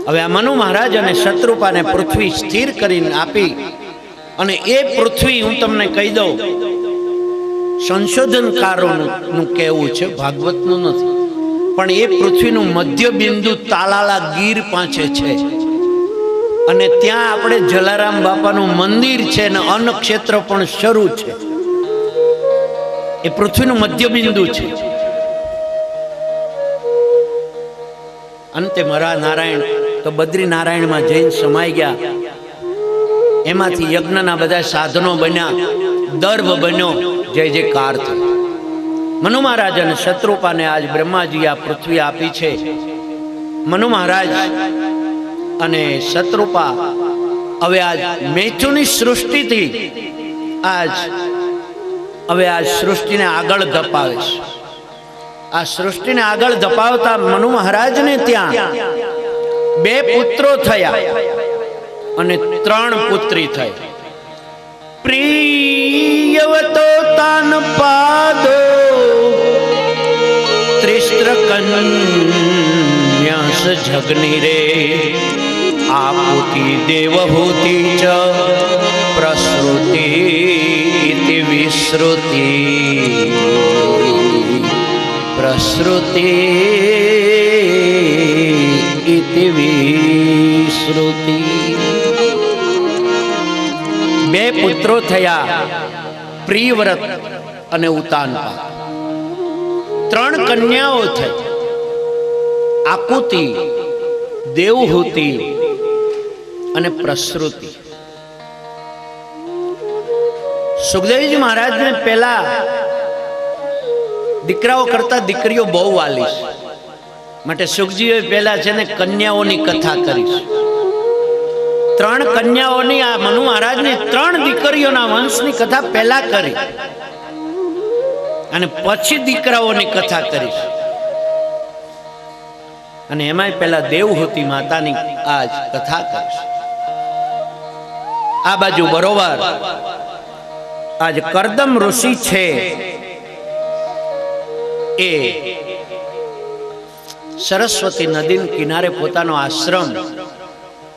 હવે આ મનુ મહારાજ અને શત્રુપાને પૃથ્વી સ્થિર કરીને આપી, અને એ પૃથ્વી હું તમને કહી દઉં, સંશોધનકારોનું કહેવું છે, ભાગવતનું નથી, પણ એ પૃથ્વીનું મધ્ય બિંદુ તાલાલા ગીર પાસે છે, અને ત્યાં આપણે જલારામ બાપાનું મંદિર છે અને અન્ન ક્ષેત્ર પણ શરૂ છે. એ પૃથ્વીનું મધ્ય બિંદુ છે. અંતે મરા નારાયણ તો બદ્રી નારાયણમાં જઈને સમાઈ ગયા. એમાંથી યજ્ઞના બધા સાધનો બન્યા, દર્ભ બન્યો, જય જયકાર થયો. મનુ મહારાજ અને શત્રુપાને આજ બ્રહ્માજી આ પૃથ્વી આપી છે. મનુ મહારાજ અને શત્રુપા હવે આજ મેચુની સૃષ્ટિથી હવે આ સૃષ્ટિને આગળ ધપાવે છે. આ સૃષ્ટિને આગળ ધપાવતા મનુ મહારાજને ત્યાં 2 પુત્રો થયા અને 3 પુત્રી થઈ. પ્રિયવતો તાન પાદો ત્રિસ્ત્ર કન્યાસ જગની રે આપુતિ દેવહૂતિ ચ પ્રસૃતિ ઇતિ વિશ્રુતિ પ્રસૃતિ ઇતિ વિશ્રુતિ. 2 પુત્રો થયા, પ્રિયવ્રત અને ઉતાનપાદ. 3 કન્યાઓ થઈ, આકુતિ, દેવહૂતિ અને પ્રસૃતિ. સુખદેવજી મહારાજને પહેલા દીકરાઓ કરતા દીકરીઓ બહુ વાલી છે, માટે સુખજીએ પહેલા છે ને કન્યાઓની કથા કરી છે. 3 કન્યાઓની, આ મનુ મહારાજની 3 દીકરીઓના વંશની કથા પહેલા કરી અને પછી દીકરાઓની કથા કરી છે. અને એમાંય પહેલા દેવહૂતિ માતાની આજ કથા કરી છે. આ બાજુ બરોબર આજ કરદમ ઋષિ છે, એ સરસ્વતી નદીના કિનારે પોતાનો આશ્રમ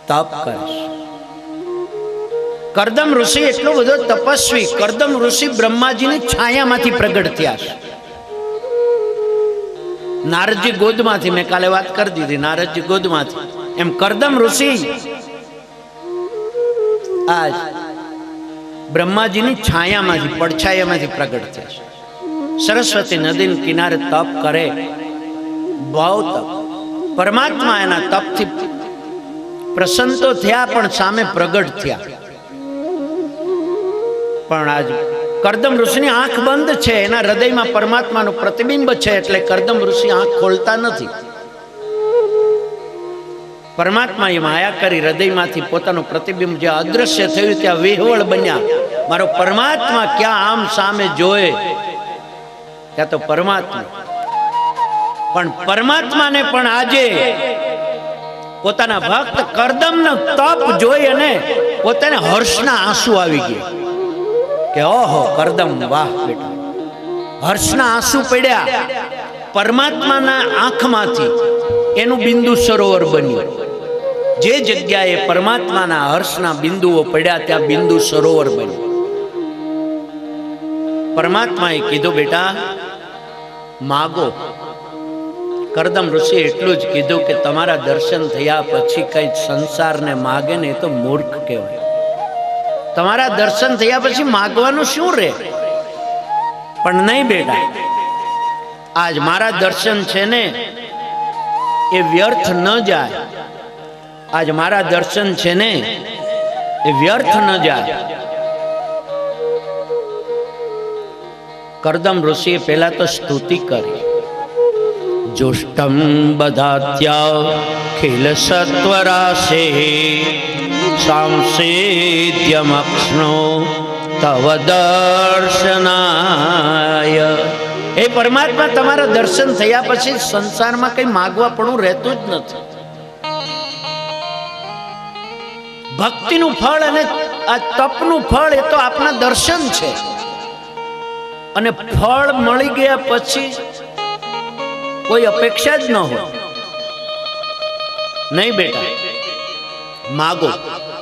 તપ કરે છે. કરદમ ઋષિ એટલો બધો તપસ્વી. કરદમ ઋષિ બ્રહ્માજીની છાયામાંથી પ્રગટ થયા છે. નારદજી ગોદમાંથી, મેં કાલે વાત કરી દીધી, નારદજી ગોદમાંથી, એમ કરદમ ઋષિ આજ બ્રહ્માજીની છાયામાંથી, પડછાયામાંથી પ્રગટ થયા છે. સરસ્વતી નદીના કિનારે તપ કરે, બહુ તપ. પરમાત્મા એના તપથી પ્રસન્ન તો થયા, પણ સામે પ્રગટ થયા. પણ આજ કરદમ ઋષિની આંખ બંધ છે, એના હૃદયમાં પરમાત્માનું પ્રતિબિંબ છે, એટલે કરદમ ઋષિ આંખ ખોલતા નથી. પરમાત્મા એ માયા કરી હૃદયમાંથી પોતાનું પ્રતિબિંબ જે અદ્રશ્ય થયું ત્યાં વિહવળ બન્યા. મારો પરમાત્મા ક્યાં આમ સામે જોયે, ત્યાં તો પરમાત્મા. પણ પરમાત્માને પણ આજે પોતાના ભક્ત કરદમનો તપ જોઈ અને પોતાને હર્ષના આંસુ આવી ગયા કે ઓહો કરદમ, વાહ બેટા. હર્ષના આંસુ પડ્યા. પરમાત્માના આંખમાંથી એનું બિંદુ સરોવર બન્યું. જે જગ્યાએ પરમાત્માના હર્ષના બિંદુઓ પડ્યા ત્યાં બિંદુ સરોવર બન્યું. પરમાત્માએ કીધું બેટા માગો. કરદમ ઋષિ એટલું જ કીધું કે તમારા દર્શન થયા પછી કઈ સંસારને માગે ને એ તો મૂર્ખ કહેવાય. તમારા દર્શન થયા પછી માગવાનું શું રે? પણ નહીં બેટા, આજ મારા દર્શન છે ને એ વ્યર્થ ન જાય. આજ મારા દર્શન છે ને એ વ્યર્થ ન જાય. કરદમ ઋષિએ પહેલા તો સ્તુતિ કરી. जुष्टं बधात्याखिल सत्वराशे सांसेद्यमक्ष्णो तव दर्शनाय. हे परमात्मा, તમારા દર્શન થયા પછી સંસારમાં કઈ માગવા પણ રહેતું જ નથી. ભક્તિનું ફળ અને આ તપનું ફળ એ તો આપના દર્શન છે. અને ફળ મળી ગયા પછી કોઈ અપેક્ષા જ ન હોય. નહીં બેટા, માગો,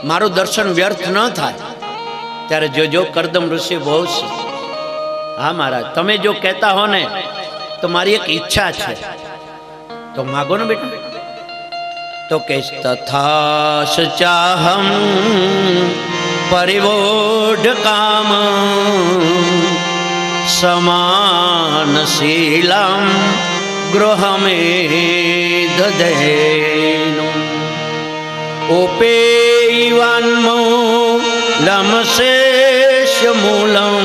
મારું દર્શન વ્યર્થ ન થાય. ત્યારે જોજો કરદમ ઋષિ બહુ છે. હા મહારાજ, તમે જો કહેતા હો ને તો મારી એક ઈચ્છા છે, તો માગો ને બેટા. તો કે તથા ચાહમ પરિવોઢ કામ સમાનશીલમ ગૃહમે દધેનુ ઓપેયન્મો લમશેષ મૂલમ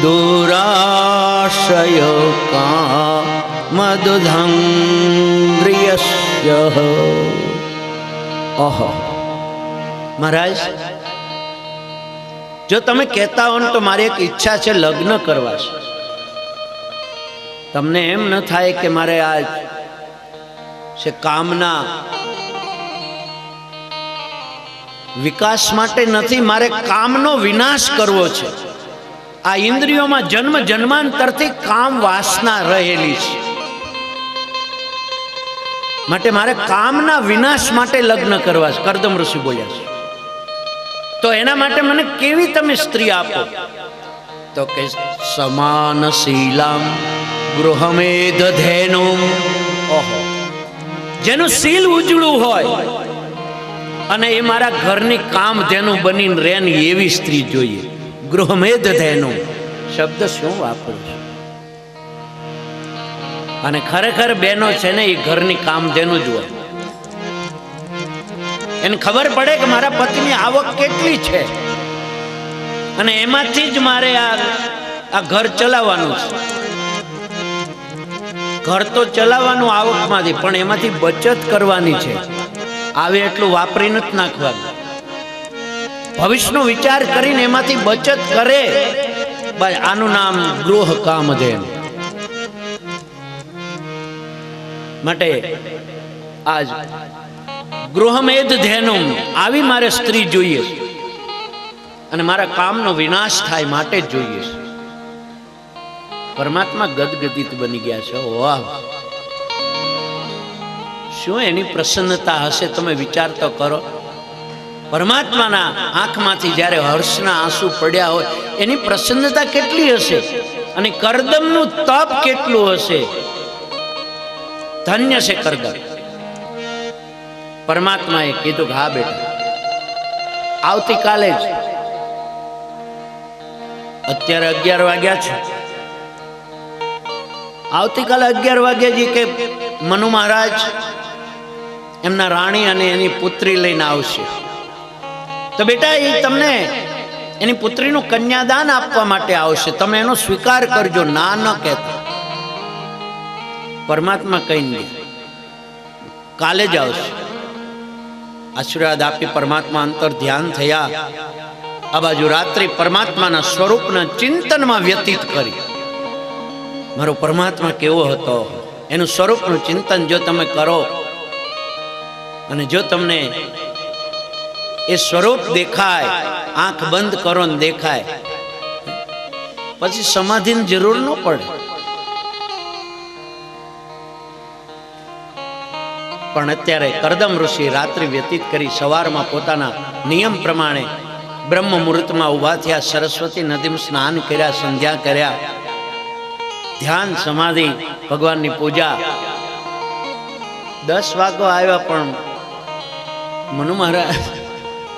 દુરાશય કામદુધંગ્રિયસ્ય. ઓહો મહારાજ, જો તમે કહેતા હો ને તો મારી એક ઈચ્છા છે, લગ્ન કરવા છે. તમને એમ ન થાય કે મારે આ છે કામના વિકાસ માટે નથી, મારે કામનો વિનાશ કરવો છે. આ ઇન્દ્રિયોમાં જન્મ જન્માંતરથી કામ વાસના રહેલી છે, માટે મારે કામના વિનાશ માટે લગ્ન કરવા છે. કરદમ ઋષિ બોલ્યા છે. તો એના માટે મને કેવી તમે સ્ત્રી આપો? તો કે સમાનશીલામ ગૃહમે દધેનુ. ઓહો, જેનું શીલ ઉજળું હોય અને એ મારા ઘરની કામધેનુ બનીને રહે ને એવી સ્ત્રી જોઈએ. ગૃહમે દધેનુ શબ્દ શું વાપરું છું? અને ખરેખર બહેનો છે ને એ ઘરની કામધેનુ જ હોય. એને ખબર પડે કે મારા પતિની આવક કેટલી છે અને એમાંથી જ મારે આ ઘર ચલાવવાનું છે. ઘર તો ચલાવવાનું આવકમાંથી, પણ એમાંથી બચત કરવાની છે. આવે એટલું વાપરી નથી નાખવાનું. ભવિષ્યનો વિચાર કરીને એમાંથી બચત કરે, ભાઈ આનું નામ ગૃહ કામધેનુ. માટે આજ ગૃહમેદ ધેનુ આવી મારે સ્ત્રી જોઈએ અને મારા કામનો વિનાશ થાય માટે જ જોઈએ. પરમાત્મા ગદગદિત બની ગયા છે. વાહ, શું એની પ્રસન્નતા હશે, તમે વિચાર તો કરો. પરમાત્માના આંખમાંથી જ્યારે હર્ષના આંસુ પડ્યા હોય એની પ્રસન્નતા કેટલી હશે, અને કરદમનું તપ કેટલું હશે. ધન્ય છે કરદમ. પરમાત્માએ કીધું કે હા બેટા, આવતીકાલે જ, અત્યારે 11 વાગ્યા છે, આવતીકાલે 11 વાગ્યા જે કે મનુ મહારાજ એમના રાણી અને એની પુત્રી લઈને આવશે. તો બેટા એ તમને એની પુત્રીનું કન્યાદાન આપવા માટે આવશે, તમે એનો સ્વીકાર કરજો, ના ન કહેતા. પરમાત્મા કઈ નહીં, કાલે જ આવશે. આશીર્વાદ આપી પરમાત્મા અંતર ધ્યાન થયા. આ બાજુ રાત્રિ પરમાત્માના સ્વરૂપના ચિંતનમાં વ્યતીત કરી. મારો પરમાત્મા કેવો હતો એનું સ્વરૂપનું ચિંતન જો તમે કરો અને જો તમને એ સ્વરૂપ દેખાય, આંખ બંધ કરો ને દેખાય, પછી સમાધિની જરૂર ન પડે. પણ અત્યારે કરદમ ઋષિ રાત્રિ વ્યતીત કરી સવારમાં પોતાના નિયમ પ્રમાણે બ્રહ્મ મુહૂર્તમાં ઉભા થયા. સરસ્વતી નદીમાં સ્નાન કર્યા, સંધ્યા કર્યા, ધ્યાન સમાધિ, ભગવાનની પૂજા. 10 વાગો આવ્યા પણ મનુ મહારાજ,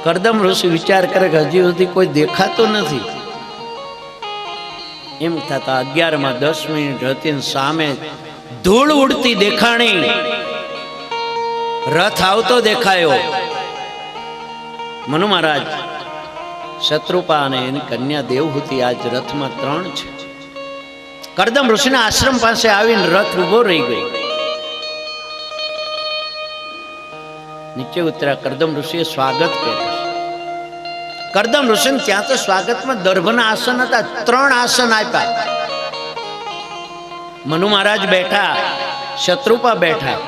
કરદમ ઋષિ વિચાર કરે કે હજી સુધી કોઈ દેખાતો નથી. એમ થતા 11 માં 10 મિનિટ હતી, સામે ધૂળ ઉડતી દેખાણી, રથ આવતો દેખાયો. મનુ મહારાજ, શત્રુપા અને એની કન્યા દેવહૂતિ આજ રથમાં 3 છે. કરદમ ઋષિના આશ્રમ પાસે આવીને રથ ઉભો રહી ગઈ. નીચે ઉતર્યા. કરદમ ઋષિએ સ્વાગત કર્યું. કરદમ ઋષિને ત્યાં તો સ્વાગતમાં દર્ભના આસન હતા, 3 આસન આપ્યા. મનુ મહારાજ બેઠા, શત્રુપા બેઠા.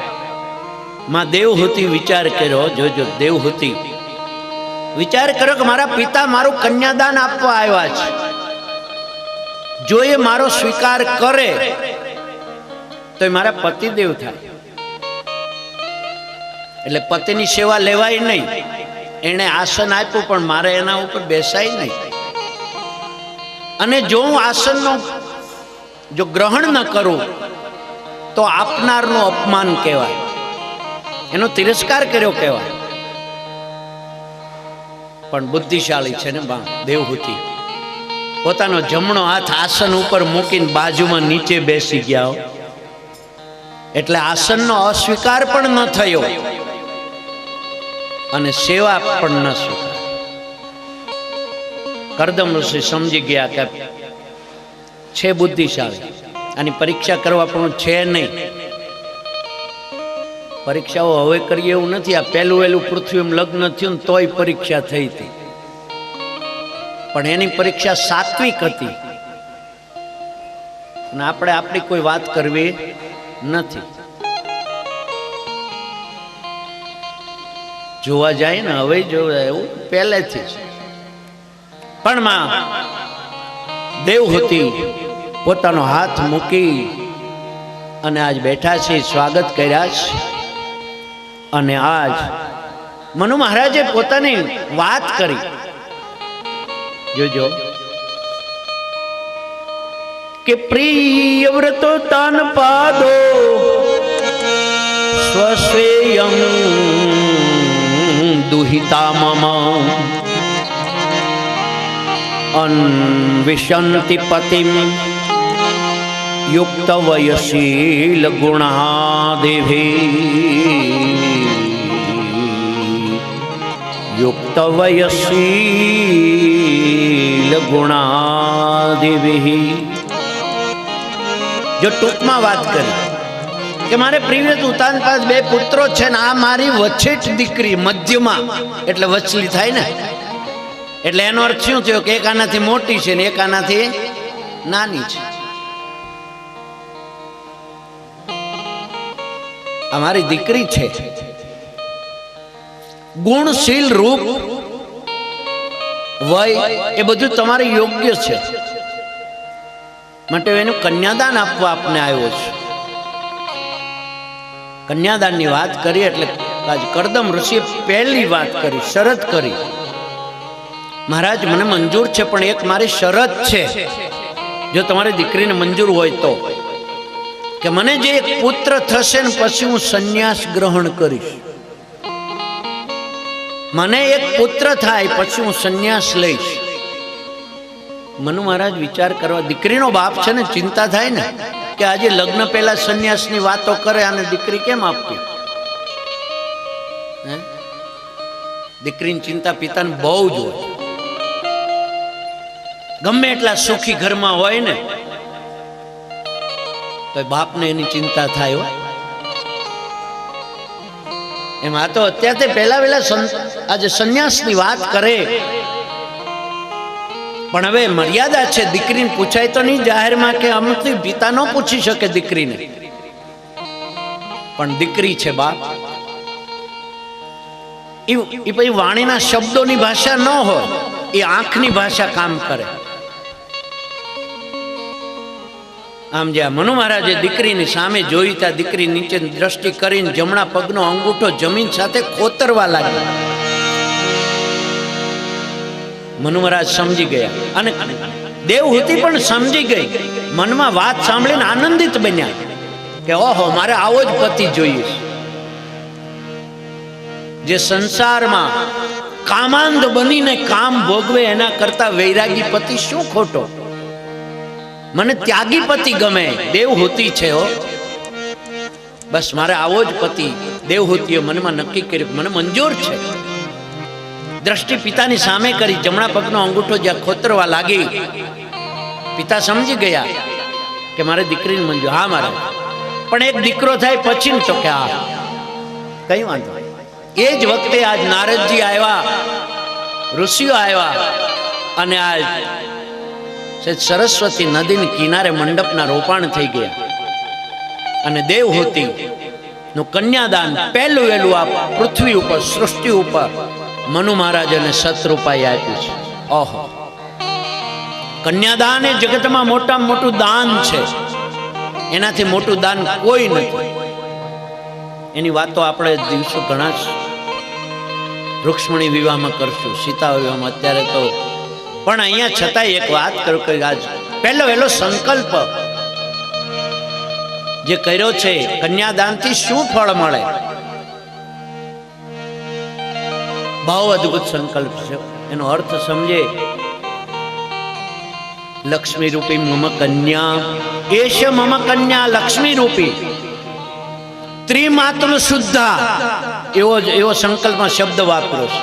માં દેવહૂતિ વિચાર કર્યો, જોજો દેવહૂતિ વિચાર કર્યો કે મારા પિતા મારું કન્યાદાન આપવા આવ્યા છે, જો એ મારો સ્વીકાર કરે તો એ મારા પતિદેવ થાય. એટલે પતિની સેવા લેવાય નહીં. એણે આસન આપ્યું પણ મારે એના ઉપર બેસાય નહીં. અને જો હું આસનનો જો ગ્રહણ ન કરું તો આપનારનું અપમાન કહેવાય, એનો તિરસ્કાર કર્યો કહેવાય. પણ બુદ્ધિશાળી છે ને બા દેવહૂતિ, પોતાનો જમણો હાથ આસન ઉપર મૂકીને બાજુમાં નીચે બેસી ગયા, એટલે આસનનો અસ્વીકાર પણ ન થયો અને સેવા પણ ન સ્વીકાર. કરદમ ઋષિ સમજી ગયા કે છે બુદ્ધિશાળી, આની પરીક્ષા કરવા પણ છે નહીં. પરીક્ષાઓ હવે કરીએ એવું નથી. આ પહેલું વહેલું પૃથ્વીમાં લગ્ન થયું ને તોય પરીક્ષા થઈ હતી, પણ એની પરીક્ષા સાત્વિક હતી. અને આપણે આપણી કોઈ વાત કરવી નથી. જોવા જાય ને હવે જોવા એવું પહેલેથી જ. પણ માં દેવહૂતિ પોતાનો હાથ મૂકી અને આજ બેઠા છે, સ્વાગત કર્યા છે. અને આજ મનુ મહારાજે પોતાની વાત કરી. જોજો કે પ્રિય વ્રતો તાન પાદો સ્વસ્વેયં દુહિતા મમ અન્વિષંતિ પતિમ યુક્ત વયશીલ ગુણાદેવી યુક્ત વયશીલ ગુણાદેવી. જો ટૂંકમાં વાત કરી કે મારે પ્રિય ઉતાનપાદ બે પુત્રો છે ને આ મારી વચ્છેટ દીકરી મધ્યમાં, એટલે વચલી થાય ને, એટલે એનો અર્થ શું થયો કે એક આનાથી મોટી છે ને એક આનાથી નાની છે. અમારી દીકરી છે, ગુણશીલ રૂપ વય એ બધું તમારે યોગ્ય છે, માટે એનું કન્યાદાન આપવા આપને આવ્યો છે. કન્યાદાનની વાત કરી એટલે આજ કરદમ ઋષિએ પહેલી વાત કરી, શરત કરી. મહારાજ મને મંજૂર છે પણ એક મારી શરત છે, જો તમારી દીકરીને મંજૂર હોય તો, કે મને જે એક પુત્ર થશે ને પછી હું સંન્યાસ ગ્રહણ કરીશ. મને એક પુત્ર થાય પછી હું સંન્યાસ લઈશ. મનુ મહારાજ વિચાર કરવા, દીકરીનો બાપ છે ને ચિંતા થાય ને કે આજે લગ્ન પહેલા સંન્યાસની વાતો કરે, અને દીકરી કેમ આપતી? દીકરીની ચિંતા પિતાને બહુ જ હોય. ગમે એટલા સુખી ઘરમાં હોય ને તો બાપને એની ચિંતા થાય હોય. એમાં તો અત્યારથી પહેલા વહેલા આજે સંન્યાસની વાત કરે, પણ હવે મર્યાદા છે. દીકરીને પૂછાય તો નહીં જાહેરમાં, કે અમથી પિતા ન પૂછી શકે દીકરીને, પણ દીકરી છે બાપ. એ પછી વાણીના શબ્દોની ભાષા ન હોય, એ આંખની ભાષા કામ કરે. આમ જ્યાં મનુ મહારાજે દીકરીની સામે જોઈ ત્યાં દીકરી નીચે દ્રષ્ટિ કરીને જમણા પગનો અંગૂઠો જમીન સાથે ખોતરવા લાગ્યો. મનુ મહારાજ સમજી ગયા અને દેવહૂતિ પણ સમજી ગઈ. મનમાં વાત સાંભળીને આનંદિત બન્યા કે ઓહો, મારે આવો જ પતિ જોઈએ. જે સંસારમાં કામાંધ બનીને કામ ભોગવે એના કરતા વૈરાગી પતિ શું ખોટો? મને ત્યાગી પતિ ગમે. દેવહૂતિ છે હો, બસ મારે આવો જ પતિ. દેવહૂતિએ મનમાં નક્કી કર્યું, મને મંજૂર છે. દ્રષ્ટિ પિતાની સામે કરી, જમણા પગનો અંગૂઠો જ્યાં ખોતરવા લાગી, પિતા સમજી ગયા કે મારે દીકરીને મંજૂર. હા મારે પણ એક દીકરો થાય પછી તો કે હા કઈ વાંધો. એ જ વખતે આજ નારદજી આવ્યા, ઋષિઓ આવ્યા, અને આજ સરસ્વતી નદીની કિનારે મંડપના રોપાણ થઈ ગયા. અને દેવહૂતિ નું કન્યાદાન પહેલું વહેલું આ પૃથ્વી ઉપર, સૃષ્ટિ ઉપર મનુ મહારાજને સતરૂપાઈ આપ્યું છે. ઓહો, કન્યાદાન એ જગતમાં મોટામાં મોટું દાન છે. એનાથી મોટું દાન કોઈ નથી. એની વાતો આપણે દિવસો ઘણા રૂક્ષ્મણી વિવાહમાં કરશું, સીતા વિવાહમાં અત્યારે તો, પણ અહીંયા છતાંય એક વાત કરું કે આજ પહેલો વહેલો સંકલ્પ જે કર્યો છે, કન્યાદાનથી શું ફળ મળે, બહુ અદભુત સંકલ્પ છે. એનો અર્થ સમજે. લક્ષ્મી રૂપી મમ કન્યા, એશ મમ કન્યા લક્ષ્મી રૂપી ત્રિમાતૃ શુદ્ધા, એવો સંકલ્પમાં શબ્દ વાપરો છે.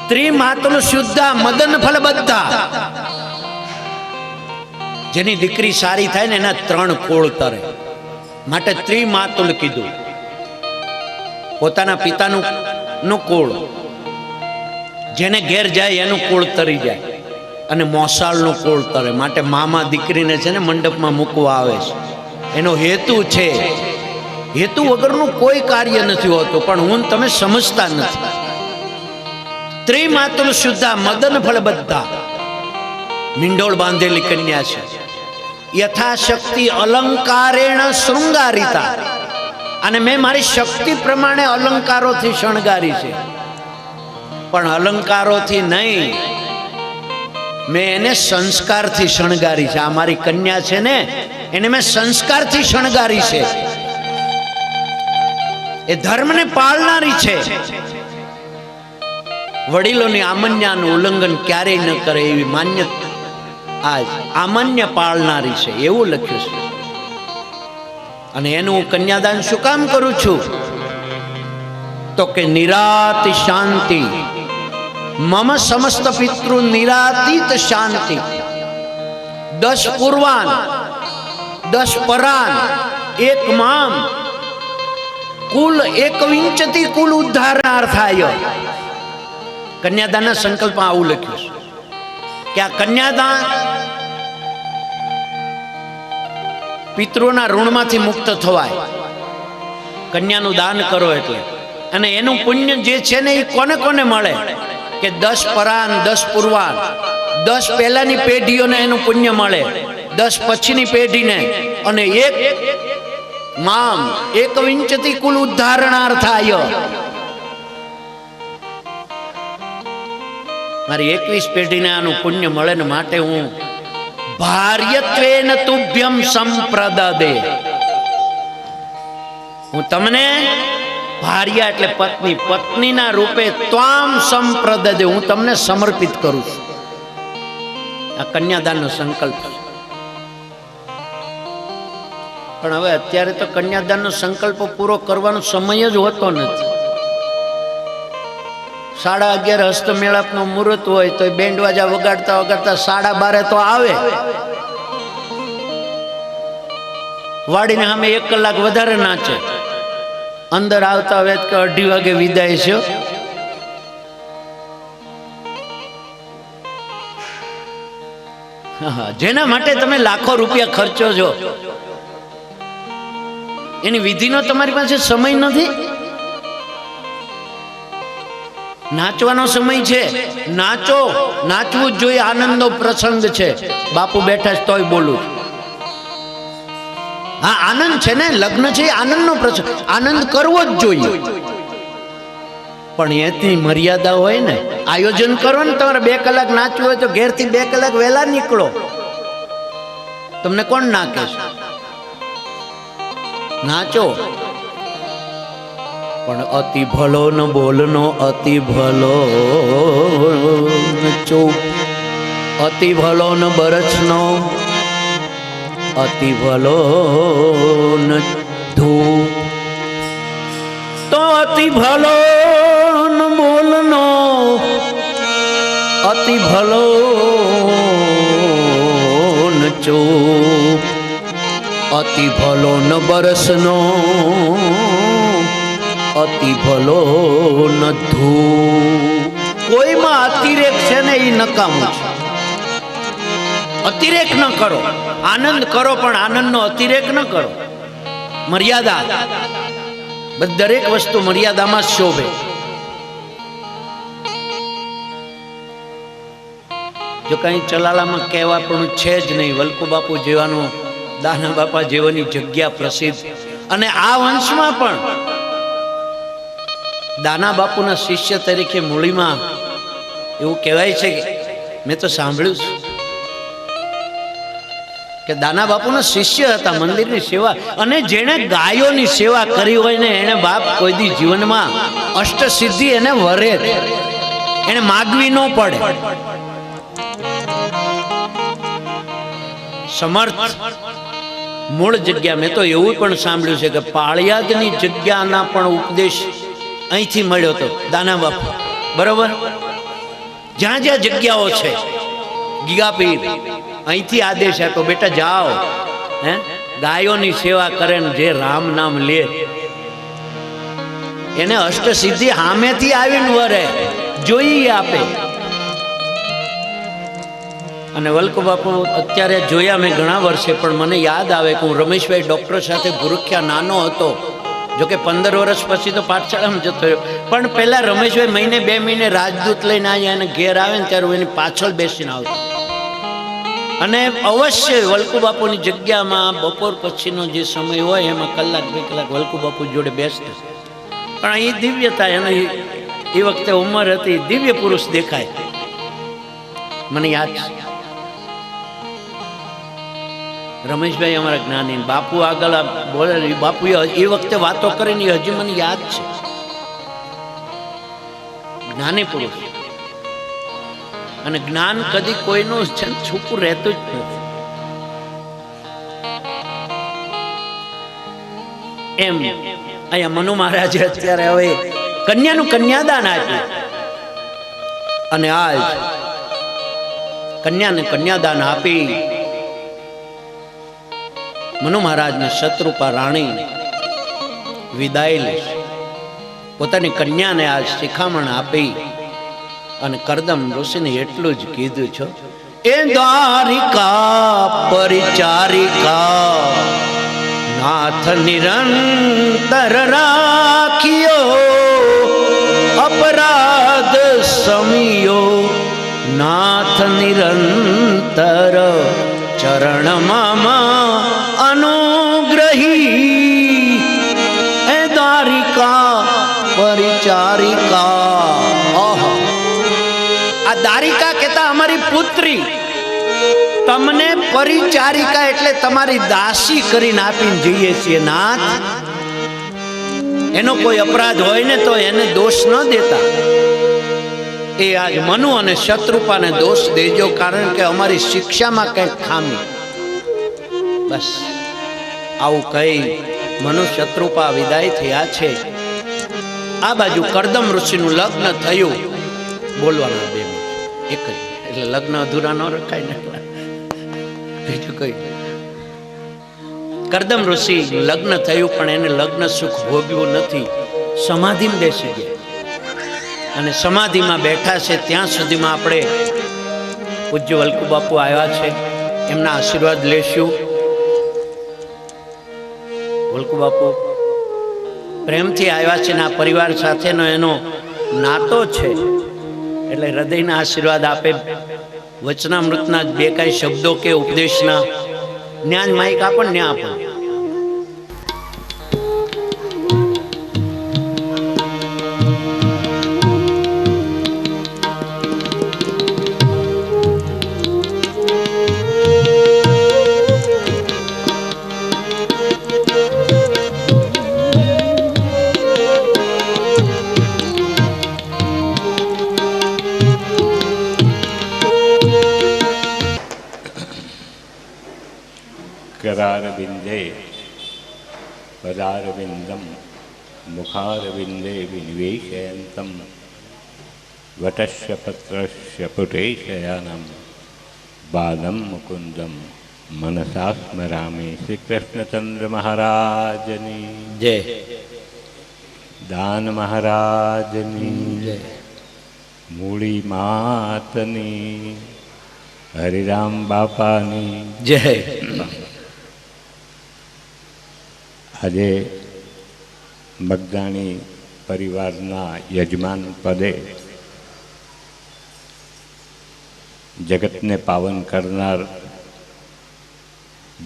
ત્રિમાતૃ શુદ્ધા મદન ફલ બધા. જેની દીકરી સારી થાય ને એના 3 કોળ તરે, માટે ત્રિમાતુલ કીધું. પોતાના પિતાનું કોળ, જેને ઘેર જાય એનું કોળ તરી જાય, અને મોસાળનું કોળ તરે. માટે મામા દીકરીને છે ને મંડપમાં મૂકવા આવે છે. એનો હેતુ છે, હેતુ વગરનું કોઈ કાર્ય નથી હોતું, પણ હું તમે સમજતા નથી. ત્રિમાતુલ શુદ્ધા મદન ફળ બધા, મીંડોળ બાંધેલી કન્યા છે. યથાશક્તિ અલંકારેણ શૃંગારિતા, અને મેં મારી શક્તિ પ્રમાણે અલંકારોથી શણગારી છે. પણ અલંકારોથી નહીં, મેં એને સંસ્કારથી શણગારી છે. આ મારી કન્યા છે ને, એને મેં સંસ્કારથી શણગારી છે. એ ધર્મને પાળનારી છે. વડીલોની આમન્યાનું ઉલ્લંઘન ક્યારેય ન કરે એવી માન્યતા, આજ આમન્ય પાળનારી છે, એવું લખ્યું છે. અને એનું હું કન્યાદાન શું કામ કરું છું? તો કે નિરાતિ શાંતિ, મમ સમસ્ત પિતૃ નિરાતીત શાંતિ. 10 પૂર્વાન 10 પરાન 1 મામ કુલ 1 કુલ ઉદ્ધારણાર્થાય. કન્યાદાનના સંકલ્પમાં આવું લખ્યું છે કે આ કન્યાદાન પિતૃના ઋણમાંથી મુક્ત થવાય. કન્યાનું દાન કરો એટલે, અને એનું પુણ્ય જે છે ને એ કોને કોને મળે? કે 10 પરાન 10 પૂર્વાન, 10 પહેલાની પેઢીઓને એનું પુણ્ય મળે, 10 પછીની પેઢીને, અને 1 મામ 1 કુલ ઉદ્ધારણાર્થાય. મારી 21 પેઢીને આનું પુણ્ય મળે ને માટે હું ભાર્યત્વેન તુભ્યમ સંપ્રદદે, હું તમને ભાર્યા એટલે પત્ની, પત્નીના રૂપે ત્વામ સંપ્રદદે, હું તમને સમર્પિત કરું છું. આ કન્યાદાનનો સંકલ્પ. પણ હવે અત્યારે તો કન્યાદાનનો સંકલ્પ પૂરો કરવાનો સમય જ હોતો નથી. 11:30 હસ્તમેળાપનું મુહૂર્ત હોય તો બેન્ડ વાજા વગાડતા વગાડતા 12:30 તો આવે. વાડીને સામે 1 કલાક વધારે નાચે. અંદર આવતા વેત કે 2:30 વાગે વિદાય છે. જેના માટે તમે લાખો રૂપિયા ખર્ચો છો, એની વિધિનો તમારી પાસે સમય નથી. નાચવાનો સમય છે, નાચો, નાચવું જ જોઈએ. આનંદનો પ્રસંગ છે. બાપુ બેઠા છે તોય બોલું. હા, આનંદ છે ને, લગ્ન છે, આનંદનો પ્રસંગ, આનંદ કરવો જ જોઈએ. પણ એની મર્યાદા હોય ને. આયોજન કરો ને, તમારે 2 કલાક નાચવું હોય તો ઘેરથી 2 કલાક વહેલા નીકળો. તમને કોણ નાકે છે? નાચો. પણ અતિ ભલો ન બોલનો, અતિ ભલો ન ચૂપ, અતિ ભલો ન બરછનો, અતિ ભલો ન ધૂપ. તો અતિ ભલો ન બોલનો, અતિ ભલો ન ચૂપ, અતિ ભલો ન બરસનો, અતિ ભલો ન ધૂપ. કોઈમાં અતિરેક છે ને એ નકામું છે. અતિરેક ન કરો. આનંદ કરો, પણ આનંદનો અતિરેક ન કરો. મર્યાદા. દરેક વસ્તુ મર્યાદામાં જ શોભે. જો કઈ ચલાલામાં કહેવા પણ છે જ નહીં. વલ્કુ બાપુ જેવાનું, દાના બાપા જેવાની જગ્યા પ્રસિદ્ધ. અને આ વંશમાં પણ દાના બાપુના શિષ્ય તરીકે મૂળીમાં એવું કહેવાય છે કે મેં તો સાંભળ્યું છે કે દાના બાપુના શિષ્ય હતા, મંદિરની સેવા, અને જેણે ગાયોની સેવા કરી હોય ને એને બાપ કોઈ દી જીવનમાં અષ્ટસિદ્ધિ એને વરે, એને માગવી ન પડે. સમર્થ મૂળ જગ્યા. મેં તો એવું પણ સાંભળ્યું છે કે પાળિયાદની જગ્યાના પણ ઉપદેશ અહીંથી મળ્યો હતો દાના બાપુ. બરોબર, જ્યાં જ્યાં જગ્યાઓ છે ગીગાપીર અહીંથી આદેશ આપ્યો, બેટા જાઓ, હે ગાયોની સેવા કરે ને જે રામ નામ લે એને અષ્ટસિદ્ધિ સામેથી આવીને વરે, જોઈએ આપે. અને વલ્લભ બાપુ અત્યારે જોયા મેં ઘણા વર્ષે, પણ મને યાદ આવે કે હું રમેશભાઈ ડૉક્ટર સાથે ગુરુખ્યા નાનો હતો, જોકે 15 વર્ષ પછી તો પાઠશાળામાં જતો રહ્યો, પણ પહેલાં રમેશભાઈ મહિને 2 મહિને રાજદૂત લઈને અહીંયા એને ઘેર આવે ને ત્યારે હું એની પાછળ બેસીને આવતો. અને અવશ્ય વલ્લભ બાપુની જગ્યામાં બપોર પછીનો જે સમય હોય એમાં કલાક 2 કલાક વલ્લભ બાપુ જોડે બેસતા. પણ અહીં દિવ્યતા, એને એ વખતે ઉંમર હતી, દિવ્ય પુરુષ દેખાય. મને યાદ છે રમેશભાઈ અમારા જ્ઞાની, બાપુ આગળ બોલે, બાપુએ એ વખતે વાતો કરીને હજી મને યાદ છે. જ્ઞાની પુરુષ, અને જ્ઞાન કદી કોઈનું છે છૂપું રહેતું જ નથી. એમ અહીંયા મનુ મહારાજે અત્યારે હવે કન્યાનું કન્યાદાન આપ્યું, અને આજ કન્યાને કન્યાદાન આપી મનુ મહારાજને શત્રુપા રાણી વિદાય લેશે. પોતાની કન્યાને આજ શિખામણ આપી અને કરદમ ઋષિને એટલું જ કીધું છે, એ દ્વારિકા પરિચારિકા નાથ નિરંતર રાખ્યો, અપરાધ સમિયો નાથ નિરંતર ચરણમાં અનુગ્રહી. એ દ્વારિકા પરિચારિકા, આ દ્વારિકા કહેતા અમારી પુત્રી, તમને પરિચારિકા એટલે તમારી દાસી કરીને આપીને જઈએ છીએ. નાથ, એનો કોઈ અપરાધ હોય ને તો એને દોષ ન દેતા. એ આજ મનુ અને શત્રુપાને દોષ દેજો, કારણ કે અમારી શિક્ષામાં કંઈક ખામી. બસ આવું કહી મનુ શત્રુપા વિદાય થયા છે. આ બાજુ કરદમ ઋષિનું લગ્ન થયું. બોલવાના 2 મિનિટ એક જ, એટલે લગ્ન અધૂરા ન રખાય ને. બીજું કઈ, કરદમ ઋષિ લગ્ન થયું પણ એને લગ્ન સુખ ભોગ્યું નથી. સમાધિમાં બેસી ગયા, અને સમાધિમાં બેઠા છે ત્યાં સુધીમાં આપણે પૂજ્ય વલ્લભ બાપુ આવ્યા છે, એમના આશીર્વાદ લેશું. વલ્લભ બાપુ પ્રેમથી આવ્યા છે ને આ પરિવાર સાથેનો એનો નાતો છે, એટલે હૃદયના આશીર્વાદ આપે. વચનામૃતના 2 કાંઈ શબ્દો કે ઉપદેશના જ્ઞાન માઇક આપણ ને આપણ. करारविंदे पदारविंदम मुखारविंदे विनिवेशयन्तम वटस्य पत्रस्य पुटेशयानम बालम मुकुंदम मनसा स्मरामि. श्री कृष्णचंद्र महाराजनी जय, दान महाराजनी जय, मूली मातनी, हरिराम बापानी जय. આજે મગદાણી પરિવારના યજમાન પદે જગતને પાવન કરનાર,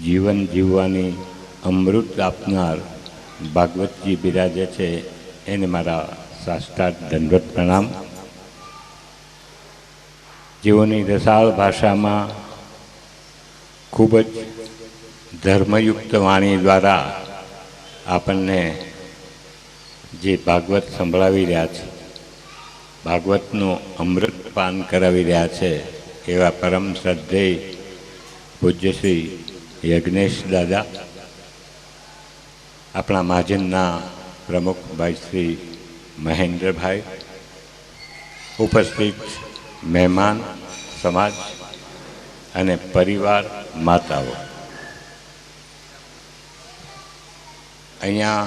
જીવન જીવવાની અમૃત આપનાર ભાગવતજી બિરાજે છે, એને મારા સાષ્ટાંગ દંડવત પ્રણામ. જેઓની રસાળ ભાષામાં ખૂબ જ ધર્મયુક્ત વાણી દ્વારા આપણને જે ભાગવત સંભળાવી રહ્યા છે, ભાગવતનું અમૃતપાન કરાવી રહ્યા છે, એવા પરમ શ્રદ્ધેય પૂજ્ય શ્રી યજ્ઞેશ દાદા, આપણા મહાજનના પ્રમુખ ભાઈ શ્રી મહેન્દ્રભાઈ, ઉપસ્થિત મહેમાન સમાજ અને પરિવાર માતાઓ, અહીંયા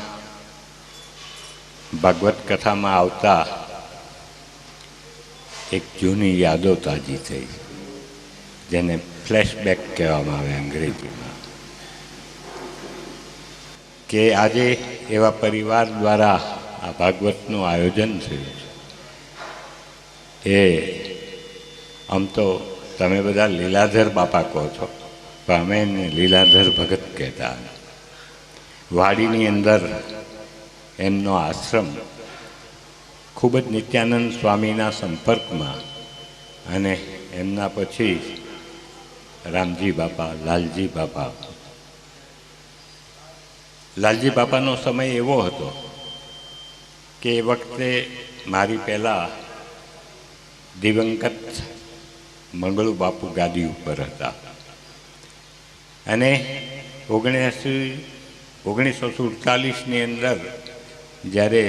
ભાગવત કથામાં આવતા એક જૂની યાદો તાજી થઈ, જેને ફ્લેશબેક કહેવામાં આવે અંગ્રેજીમાં, કે આજે એવા પરિવાર દ્વારા આ ભાગવતનું આયોજન થયું છે. એ આમ તો તમે બધા લીલાધર બાપા કહો છો, પણ અમે એને લીલાધર ભગત કહેતા. વાડીની અંદર એમનો આશ્રમ ખૂબ જ નિત્યાનંદ સ્વામીના સંપર્કમાં, અને એમના પછી રામજી બાપા, લાલજી બાપા. લાલજી બાપાનો સમય એવો હતો કે એ વખતે મારી પહેલાં દિવંગત મંગળુ બાપુ ગાદી ઉપર હતા, અને 1947ની અંદર જ્યારે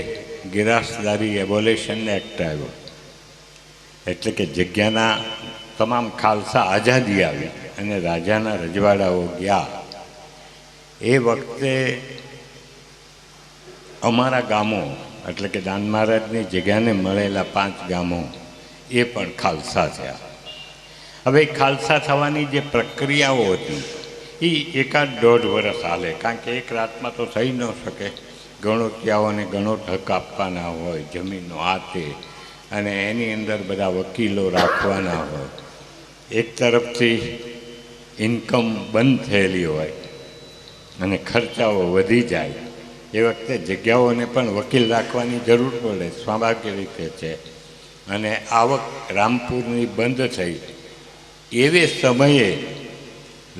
ગિરાસદારી એબોલેશન એક્ટ આવ્યો, એટલે કે જગ્યાના તમામ ખાલસા આઝાદી આવી અને રાજાના રજવાડાઓ ગયા, એ વખતે અમારા ગામો, એટલે કે દાન મહારાજની જગ્યાને મળેલા 5 ગામો એ પણ ખાલસા થયા. હવે ખાલસા થવાની જે પ્રક્રિયાઓ હતી એ 1.5 વર્ષ હાલે, કારણ કે એક રાતમાં તો થઈ ન શકે. ગણોતિયાઓને ગણોટ હક આપવાના હોય, જમીનનો આ તે, અને એની અંદર બધા વકીલો રાખવાના હોય. એક તરફથી ઇન્કમ બંધ થયેલી હોય અને ખર્ચાઓ વધી જાય, એ વખતે જગ્યાઓને પણ વકીલ રાખવાની જરૂર પડે, સ્વાભાવિક રીતે છે. અને આવક રામપુરની બંધ થઈ. એવે સમયે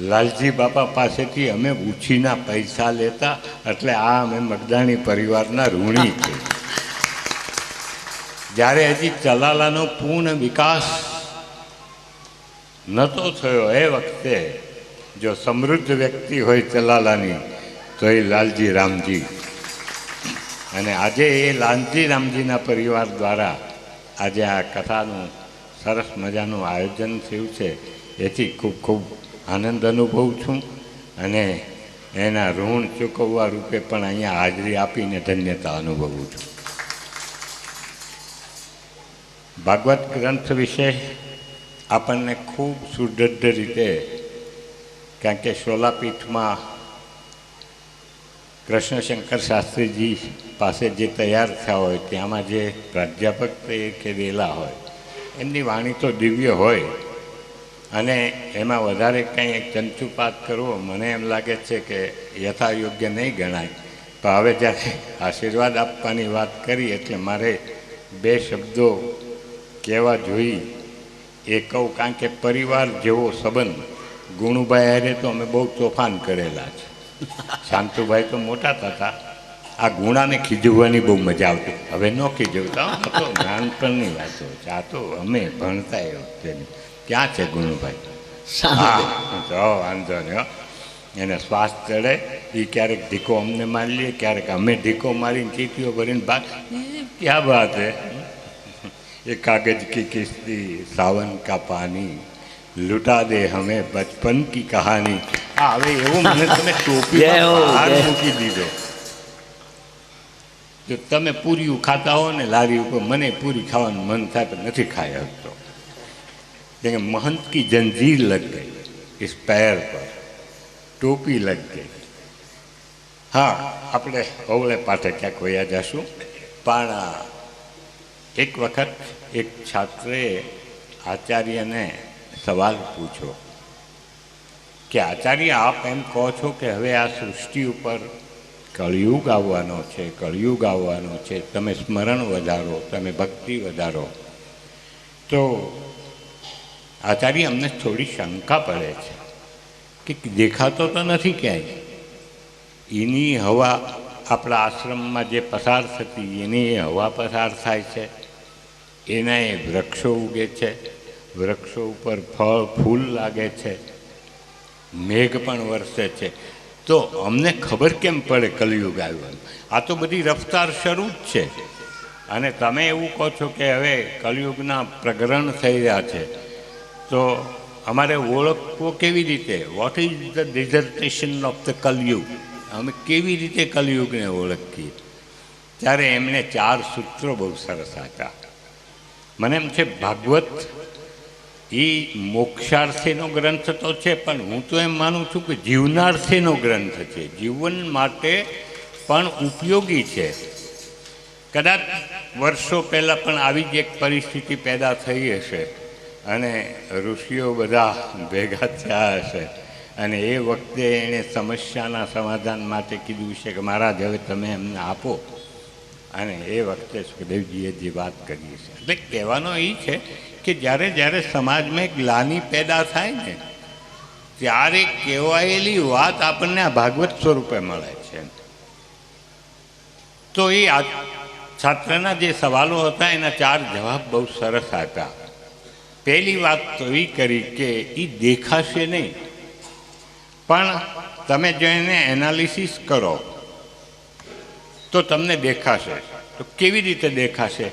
લાલજી બાપા પાસેથી અમે ઉછીના પૈસા લેતા, એટલે આ અમે મગદાણી પરિવારના ઋણી છે. જ્યારે હજી ચલાલાનો પૂર્ણ વિકાસ નહોતો થયો, એ વખતે જો સમૃદ્ધ વ્યક્તિ હોય ચલાલાની તો એ લાલજી રામજી. અને આજે એ લાલજી રામજીના પરિવાર દ્વારા આજે આ કથાનું સરસ મજાનું આયોજન થયું છે, એથી ખૂબ ખૂબ આનંદ અનુભવું છું, અને એના ઋણ ચૂકવવા રૂપે પણ અહીંયા હાજરી આપીને ધન્યતા અનુભવું છું. ભાગવત ગ્રંથ વિશે આપણને ખૂબ સુદૃઢ રીતે, કારણ કે શોલાપીઠમાં કૃષ્ણશંકર શાસ્ત્રીજી પાસે જે તૈયાર થયા હોય, ત્યાંમાં જે પ્રાધ્યાપક તરીકે રહેલા હોય, એમની વાણી તો દિવ્ય હોય, અને એમાં વધારે કંઈ ચંચુપાત કરવો મને એમ લાગે છે કે યથાયોગ્ય નહીં ગણાય. પણ હવે જ્યારે આશીર્વાદ આપવાની વાત કરી, એટલે મારે 2 શબ્દો કહેવા જોઈ. એ કહું, કારણ કે પરિવાર જેવો સંબંધ ગુણુભાઈ હારે તો અમે બહુ તોફાન કરેલા છે. શાંતુભાઈ તો મોટા થતા, આ ગુણાને ખીજવવાની બહુ મજા આવતી. હવે ન ખીજવતા, તો નાનપણની વાતો છે. આ તો અમે ભણતા એ વખતેની. ક્યાં છે ગુણુભાઈ? હા, વાંધો નહીં. એને શ્વાસ ચડે, એ ક્યારેક ઢીકો અમને મારી લે, ક્યારેક અમે ઢીકો મારીને ચીટીઓ ભરીને ભાગ. ક્યાં વાત હે! એ કાગજ કી કિસ્તી, સાવન કા પાની, લૂટા દે હમે બચપન કી કહાની. હા, હવે એવું મને તમે ટોપી બહાર મૂકી દીધો. જો તમે પૂરીઓ ખાતા હો ને લારી ઉપર, મને પૂરી ખાવાનું મન થાય પણ નથી ખાઈ શકતો. કેમ કે महंत की जंजीर लग गई इस पैर पर, टोपी लग गई. હા, આપણે ઓવળે પાઠે ક્યાંક વયા જશું. પણ એક વખત એક છાત્રે આચાર્યને સવાલ પૂછ્યો કે આચાર્ય, આપ એમ કહો છો કે હવે આ સૃષ્ટિ ઉપર કળિયુગ આવવાનો છે, કળિયુગ આવવાનો છે, તમે સ્મરણ વધારો, તમે ભક્તિ વધારો. તો આચાર્ય અમને થોડી શંકા પડે છે કે દેખાતો તો નથી ક્યાંય. એની હવા આપણા આશ્રમમાં જે પસાર થતી એની હવા પસાર થાય છે, એના એ વૃક્ષો ઉગે છે, વૃક્ષો ઉપર ફળ ફૂલ લાગે છે, મેઘ પણ વરસે છે. તો અમને ખબર કેમ પડે કલિયુગ આવ્યો? આ તો બધી રફતાર શરૂ જ છે. અને તમે એવું કહો છો કે હવે કલિયુગના પ્રગરણ થઈ રહ્યા છે, તો અમારે ઓળખવો કેવી રીતે? What is the dissertation of the Kalyug? અમે કેવી રીતે કલયુગને ઓળખીએ? ત્યારે એમણે 4 સૂત્રો બહુ સરસ આપ્યા. મને એમ છે ભાગવત એ મોક્ષાર્થીનો ગ્રંથ તો છે, પણ હું તો એમ માનું છું કે જીવનાર્થીનો ગ્રંથ છે, જીવન માટે પણ ઉપયોગી છે. કદાચ વર્ષો પહેલાં પણ આવી જ એક પરિસ્થિતિ પેદા થઈ હશે અને ઋષિઓ બધા ભેગા થયા હશે અને એ વખતે એણે સમસ્યાના સમાધાન માટે કીધું છે કે મહારાજ હવે તમે એમને આપો. અને એ વખતે સુખદેવજીએ જે વાત કરી છે, એટલે કહેવાનો એ છે કે જ્યારે જ્યારે સમાજમાં એક ગ્લાનિ પેદા થાય ને, ત્યારે કહેવાયેલી વાત આપણને આ ભાગવત સ્વરૂપે મળે છે. તો એ છાત્રના જે સવાલો હતા એના 4 જવાબ બહુ સરસ આપ્યા. પહેલી વાત તો એ કરી કે એ દેખાશે નહીં, પણ તમે જો એને એનાલિસિસ કરો તો તમને દેખાશે. તો કેવી રીતે દેખાશે?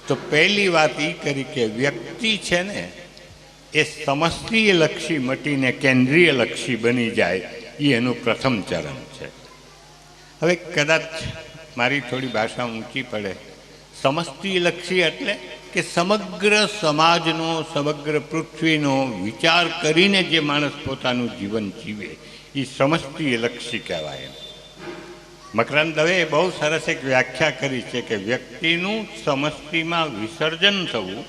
તો પહેલી વાત એ કરી કે વ્યક્તિ છે ને એ સમષ્ટિય લક્ષી મટીને કેન્દ્રીય લક્ષી બની જાય, એ એનું પ્રથમ ચરણ છે. હવે કદાચ મારી થોડી ભાષા ઊંચી પડે. સમષ્ટિય લક્ષી એટલે કે સમગ્ર સમાજનો, સમગ્ર પૃથ્વીનો વિચાર કરીને જે માણસ પોતાનું જીવન જીવે એ સમષ્ટિય લક્ષી કહેવાય. મકરંદ દવેએ બહુ સરસ એક વ્યાખ્યા કરી છે કે વ્યક્તિનું સમષ્ટિમાં વિસર્જન થવું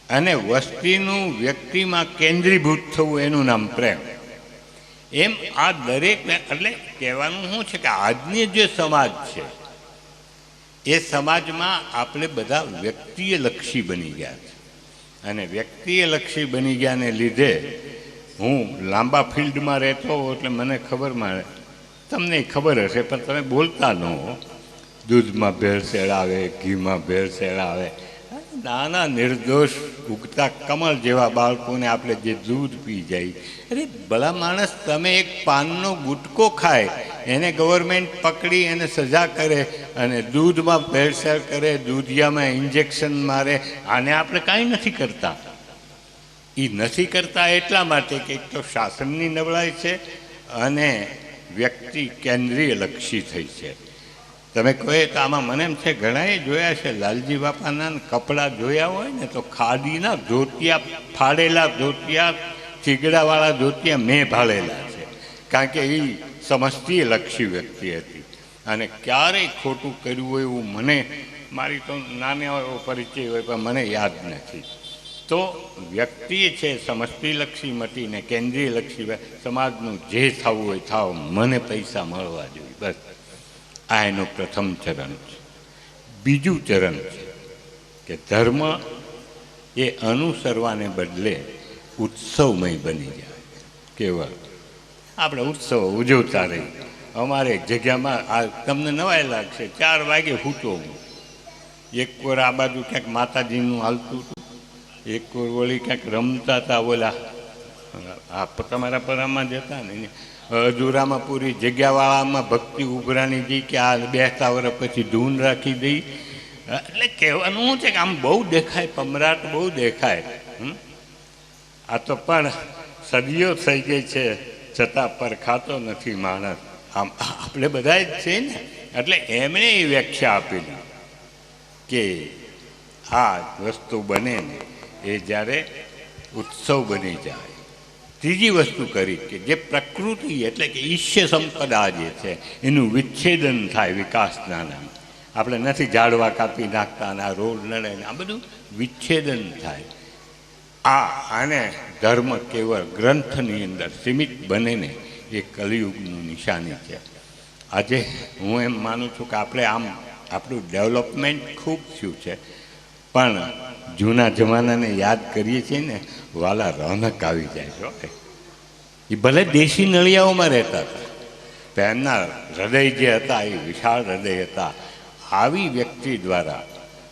અને વસ્તીનું વ્યક્તિમાં કેન્દ્રીભૂત થવું એનું નામ પ્રેમ. એમ આ દરેક, એટલે કહેવાનું શું છે કે આજની જે સમાજ છે એ સમાજમાં આપણે બધા વ્યક્તિય લક્ષી બની ગયા છે. અને વ્યક્તિય લક્ષી બની ગયાને લીધે હું લાંબા ફિલ્ડમાં રહેતો હોઉં એટલે મને ખબર મળે, તમને ખબર હશે પણ તમે બોલતા ન હો. દૂધમાં ભેળસેળ આવે, ઘીમાં ભેળસેળ આવે. નાના નિર્દોષ ઉગતા કમળ જેવા બાળકોને આપણે જે દૂધ પી જાય, અરે ભલા માણસ, તમે એક પાનનો ગુટકો ખાય એને ગવર્મેન્ટ પકડી એને સજા કરે અને દૂધમાં ભેળસેળ કરે, દૂધિયામાં ઇન્જેક્શન મારે. આને આપણે કાંઈ નથી કરતા. એ નથી કરતા એટલા માટે કે એક તો શાસનની નબળાઈ છે અને વ્યક્તિ કેન્દ્રીય લક્ષી થઈ છે. તમે કહો તો આમાં મને એમ છે ઘણાએ જોયા છે, લાલજી બાપાના કપડાં જોયા હોય ને તો ખાદીના ધોતિયા, ફાડેલા ધોતિયા, ચીગડાવાળા ધોતિયા મેં ભાળેલા છે. કારણ કે એ સમષ્ટિય લક્ષી વ્યક્તિ હતી અને ક્યારેય ખોટું કર્યું હોય એવું મને, મારી તો નાનો એવો પરિચય હોય પણ મને યાદ નથી. તો વ્યક્તિ છે સમષ્ટિલક્ષી મટીને કેન્દ્રીયલક્ષી, સમાજનું જે થવું હોય થાવ, મને પૈસા મળવા જોઈએ, બસ. આ એનું પ્રથમ ચરણ છે. બીજું ચરણ છે કે ધર્મ એ અનુસરવાને બદલે ઉત્સવમય બની જાય. કેવળ આપણે ઉત્સવ ઉજવતા રહી. અમારે જગ્યામાં આ તમને નવાઈ લાગશે, 4 વાગે હૂતો હું. એક કોર આ બાજુ ક્યાંક માતાજીનું હાલતું હતું, એક કોર વળી ક્યાંક રમતા હતા. ઓલા આ તમારા પરામાં જતા ને અધૂરામાં પૂરી જગ્યાવાળામાં ભક્તિ ઉભરાની જઈ કે આ બેસતા વર્ષ પછી ધૂન રાખી દઈ. એટલે કહેવાનું શું છે કે આમ બહુ દેખાય, પમરાટ બહુ દેખાય. આ તો પણ સદીઓ થઈ ગઈ છે છતાં પર ખાતો નથી માણસ. આમ આપણે બધા જ છે ને. એટલે એમણે એ વ્યાખ્યા આપેલી કે આ વસ્તુ બને ને એ જ્યારે ઉત્સવ બની જાય. ત્રીજી વસ્તુ કરી કે જે પ્રકૃતિ એટલે કે ઈશ્ય સંપદા જે છે એનું વિચ્છેદન થાય વિકાસના નામ. આપણે નથી ઝાડવા કાપી નાખતા અને આ રોડ લડે ને આ બધું વિચ્છેદન થાય. આને ધર્મ કેવળ ગ્રંથની અંદર સીમિત બને ને એ કલિયુગનું નિશાની છે. આજે હું એમ માનું છું કે આપણે આમ આપણું ડેવલપમેન્ટ ખૂબ થયું છે, પણ જૂના જમાનાને યાદ કરીએ છીએ ને વાલા રોનક આવી જાય છે. એ ભલે દેશી નળિયાઓમાં રહેતા હતા, પણ એમના હૃદય જે હતા એ વિશાળ હૃદય હતા. આવી વ્યક્તિ દ્વારા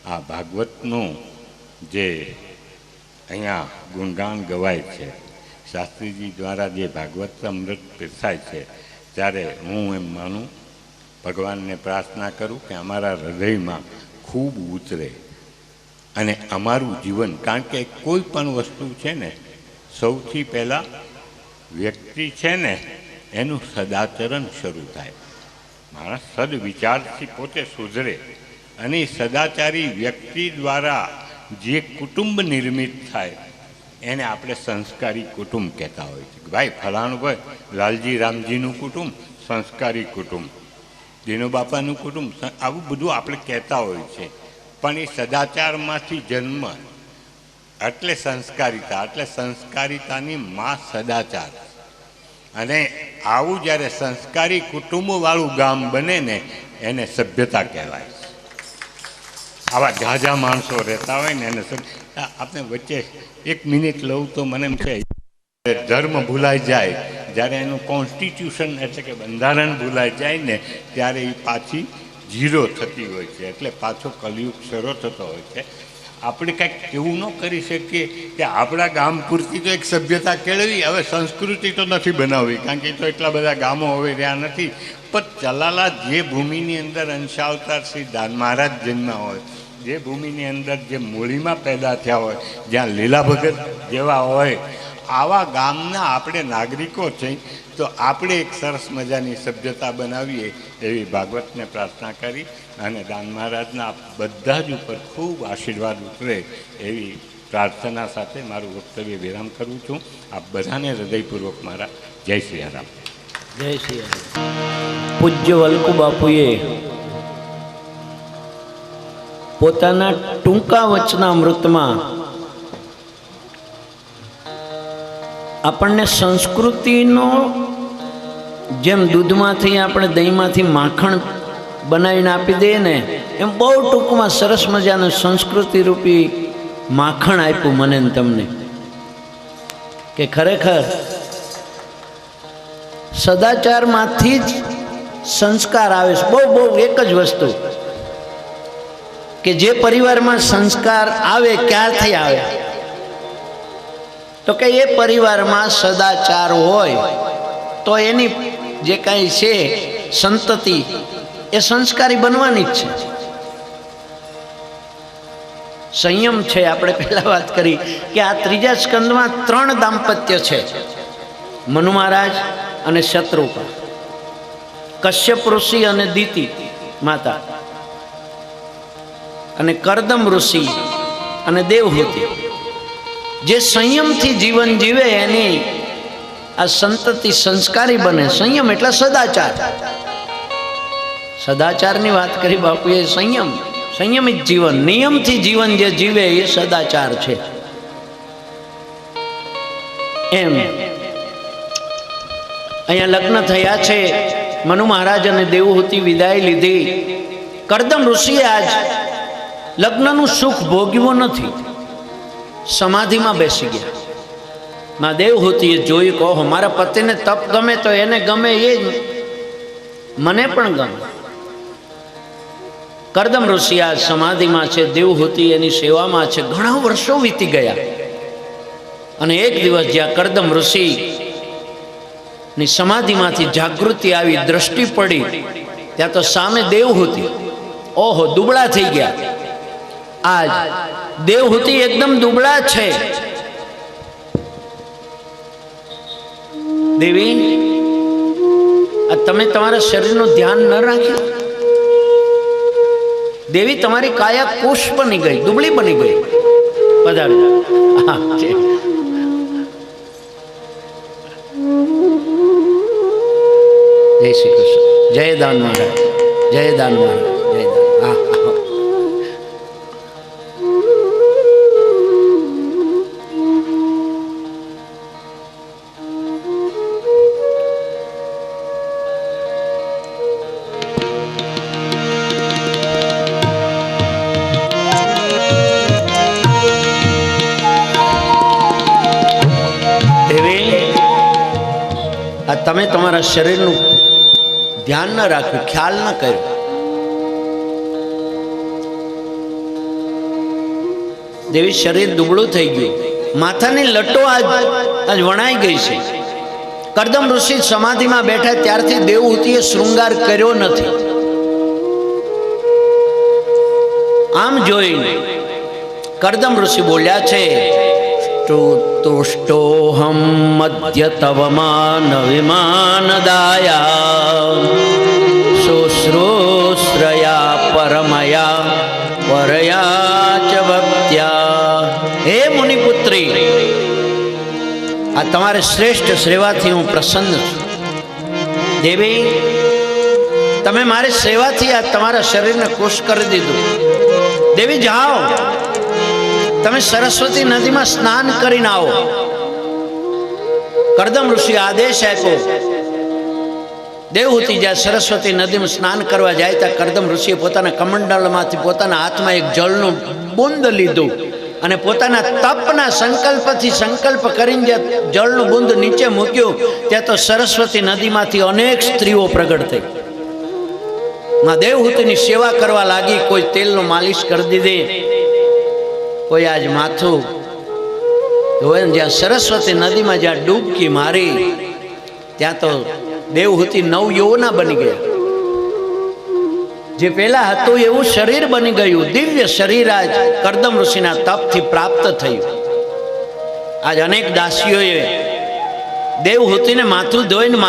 આ ભાગવતનું જે અહીંયા ગુણગાન ગવાય છે, શાસ્ત્રીજી દ્વારા જે ભાગવત અમૃત પીરસાય છે, ત્યારે હું એમ માનું, ભગવાનને પ્રાર્થના કરું કે અમારા હૃદયમાં ખૂબ ઉતરે અને અમારું જીવન, કારણ કે કોઈ પણ વસ્તુ છે ને સૌથી પહેલાં વ્યક્તિ છે ને એનું સદાચરણ શરૂ થાય. માણસ સદવિચારથી પોતે સુધરે અને સદાચારી વ્યક્તિ દ્વારા જે કુટુંબ નિર્મિત થાય એને આપણે સંસ્કારી કુટુંબ કહેતા હોય છે. ભાઈ ફલાણું ભાઈ લાલજી રામજીનું કુટુંબ સંસ્કારી કુટુંબ, દીનો બાપાનું કુટુંબ, આવું બધું આપણે કહેતા હોય છે. પણ એ સદાચારમાંથી જન્મ એટલે સંસ્કારિતા, એટલે સંસ્કારિતાની માં સદાચાર. અને આવું જ્યારે સંસ્કારી કુટુંબવાળું ગામ બને ને એને સભ્યતા કહેવાય. આવા ઝાઝા માણસો રહેતા હોય ને એને આપણે વચ્ચે 1 મિનિટ લઉં તો મને એમ છે, ધર્મ ભૂલાઈ જાય જ્યારે એનું કોન્સ્ટિટ્યુશન એટલે કે બંધારણ ભૂલાઈ જાય ને ત્યારે એ પાછી ઝીરો થતી હોય છે, એટલે પાછો કલયુગ શરૂ થતો હોય છે. આપણે કંઈક એવું ન કરી શકીએ કે આપણા ગામ પૂરતી તો એક સભ્યતા કેળવી, હવે સંસ્કૃતિ તો નથી બનાવવી, કારણ કે તો એટલા બધા ગામો હવે રહ્યા નથી. પણ ચલાલા જે ભૂમિની અંદર અંશાવતાર શ્રી દાન મહારાજ જન્મ્યા હોય, જે ભૂમિની અંદર જે મૂળીમાં પેદા થયા હોય, જ્યાં લીલા ભગત જેવા હોય, આવા ગામના આપણે નાગરિકો છીએ, તો આપણે એક સરસ મજાની સભ્યતા બનાવીએ એવી ભાગવતને પ્રાર્થના કરી અને દાન મહારાજના બધા જ ઉપર ખૂબ આશીર્વાદ ઉતરે એવી પ્રાર્થના સાથે મારું વક્તવ્ય વિરામ કરું છું. આપ બધાને હૃદયપૂર્વક મારા જય શ્રી રામ. જય શ્રી રામ. પૂજ્ય વલ્કુ બાપુએ પોતાના ટૂંકા વચનામૃતમાં આપણને સંસ્કૃતિનો, જેમ દૂધમાંથી આપણે દહીંમાંથી માખણ બનાવીને આપી દઈએ ને, એમ બહુ ટૂંકમાં સરસ મજાનું સંસ્કૃતિ રૂપી માખણ આપ્યું મને ને તમને, કે ખરેખર સદાચારમાંથી જ સંસ્કાર આવે છે. બહુ એક જ વસ્તુ કે જે પરિવારમાં સંસ્કાર આવે, ક્યારથી આવે તો કે એ પરિવારમાં સદાચાર હોય તો એની જે કાંઈ છે સંતતિ એ સંસ્કારી બનવાની જ છે. સંયમ છે. આપણે પહેલા વાત કરી કે આ ત્રીજા સ્કંદમાં 3 દાંપત્ય છે, મનુ મહારાજ અને શત્રુપા, કશ્યપ ઋષિ અને દિતિ માતા, અને કરદમ ઋષિ અને દેવહૂતિ. જે સંયમથી જીવન જીવે એની આ સંતતિ સંસ્કારી બને. સંયમ એટલે સદાચાર. સદાચારની વાત કરી બાપુએ. સંયમિત જીવન, નિયમથી જીવન જે જીવે એ સદાચાર છે. એમ અહીંયા લગ્ન થયા છે, મનુ મહારાજ અને દેવહૂતિ વિદાય લીધી. કરદમ ઋષિએ આજ લગ્નનું સુખ ભોગવ્યું નથી, સમાધિમાં બેસી ગયા. માં દેવહૂતિએ જોયું કે ઓહો, મારા પતિને તપ ગમે તો એને ગમે એ મને પણ ગમે. કરદમ ઋષિ આ સમાધિમાં છે, દેવહૂતિ એની સેવામાં છે. ઘણા વર્ષો વીતી ગયા અને એક દિવસ જ્યાં કરદમ ઋષિ ની સમાધિમાંથી જાગૃતિ આવી, દ્રષ્ટિ પડી, ત્યાં તો સામે દેવહૂતિ. ઓહો, દુબળા થઈ ગયા. આજ દેવહૂતિ એકદમ દુબળા છે. દેવી, આ તમે તમારા શરીરનું ધ્યાન ન રાખ્યું. દેવી, તમારી કાયા કુશ બની ગઈ, દુબળી બની ગઈ. પધારો. જય શ્રી કૃષ્ણ. જય દાન મહારાજ, જય દાન મહારાજ, જય દાન. આ તમે તમારા શરીરનું ધ્યાન ન રાખ્યું, ખ્યાલ ન કર્યો. દેવી શરીર દુબળું થઈ ગયું, માથાની લટો આજ વણાઈ ગઈ છે. કરદમ ઋષિ સમાધિમાં બેઠા ત્યારથી દેવહૂતિએ શૃંગાર કર્યો નથી. આમ જોઈને કરદમ ઋષિ બોલ્યા છે, તુષ્ટોહમ મધ્ય તવ માન વિમાનદાયા શુશ્રૂશ્રયા પરમયા પરયા ચ ભક્ત્યા. હે મુનિપુત્રી, આ તમારે શ્રેષ્ઠ સેવાથી હું પ્રસન્ન છું. દેવી, તમે મારી સેવાથી આ તમારા શરીરને ખુશ કરી દીધું. દેવી જાઓ, તમે સરસ્વતી નદીમાં સ્નાન કરીને આવો. કરદમ ઋષિ આદેશ આપ્યો. દેવહૂતિ જ્યાં સરસ્વતી નદીમાં સ્નાન કરવા જાય ત્યાં કરદમ ઋષિએ પોતાના કમંડલમાંથી પોતાના હાથમાં એક જળનું બુંદ લીધું અને પોતાના તપના સંકલ્પથી સંકલ્પ કરીને જ્યાં જળનું બુંદ નીચે મૂક્યું ત્યાં તો સરસ્વતી નદીમાંથી અનેક સ્ત્રીઓ પ્રગટ થઈ. માં દેવહૂતિની સેવા કરવા લાગી. કોઈ તેલનું માલિશ કરી દીધી, કોઈ આજ માથું ધોઈને જ્યાં સરસ્વતી નદીમાં જ્યાં ડૂબકી મારી ત્યાં તો દેવહૂતિ નવયૌવના બની ગયા. જે પેલા હતું એવું શરીર બની ગયું. દિવ્ય શરીર આજ કરદમ ઋષિના તપથી પ્રાપ્ત થયું. આજ અનેક દાસીઓએ દેવહૂતિને માથું ધોઈને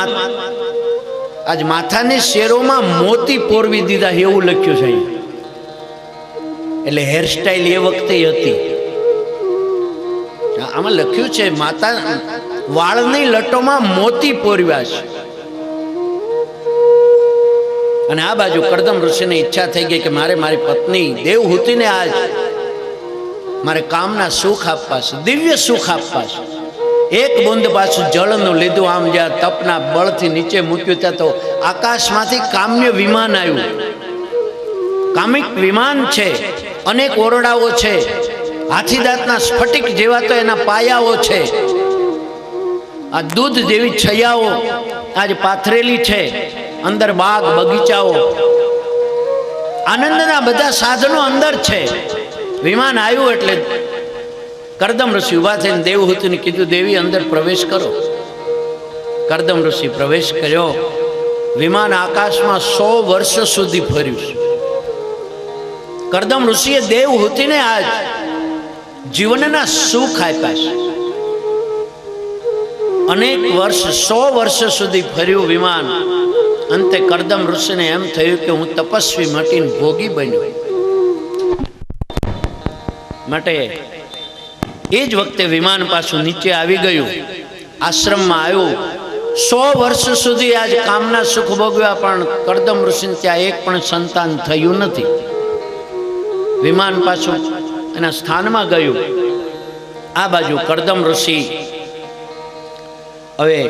આજ માથાની શેરોમાં મોતી પોરવી દીધા એવું લખ્યું છે. એટલે હેરસ્ટાઈલ એ વખતે હતી. આમાં લખ્યું છે માતા વાળની લટોમાં મોતી પોરવ્યા છે. અને આ બાજુ કરદમ ઋષિની ઈચ્છા થઈ ગઈ કે મારે મારી પત્ની દેવહૂતિને આજ મારે કામના સુખ આપવા છે, દિવ્ય સુખ આપવા છે. એક બુંદ પાછું જળનું લીધું, આમ જ્યાં તપના બળથી નીચે મૂક્યું ત્યાં તો આકાશમાંથી કામ્ય વિમાન આવ્યું. કામિક વિમાન છે, અનેક ઓરડાઓ છે, હાથીદાંતના સ્ફટિક જેવા તો એના પાયાઓ છે. આ દૂધ જેવી છૈયાઓ આજ પાથરેલી છે. અંદર બાગ બગીચાઓ, આનંદના બધા સાધનો અંદર છે. વિમાન આવ્યું એટલે કરદમ ઋષિ ઉભા થઈને દેવહૂતિને કીધું, દેવી અંદર પ્રવેશ કરો. કરદમ ઋષિ પ્રવેશ કર્યો. વિમાન આકાશમાં 100 વર્ષ સુધી ફર્યું છે. કરદમ ઋષિએ દેવહૂતિને આજ જીવનના સુખ આપ્યા છે. અનેક વર્ષ 100 વર્ષ સુધી ફર્યું વિમાન. અંતે કરદમ ઋષિને એમ થયું કે હું તપસ્વી મટીને ભોગી બન્યો. માટે એ જ વખતે વિમાન પાછું નીચે આવી ગયું, આશ્રમમાં આવ્યું. 100 વર્ષ સુધી આજ કામના સુખ ભોગવ્યા, પણ કરદમ ઋષિને ત્યાં એક પણ સંતાન થયું નથી. વિમાન પાછું એના સ્થાનમાં ગયું. આ બાજુ કરદમ ઋષિ હવે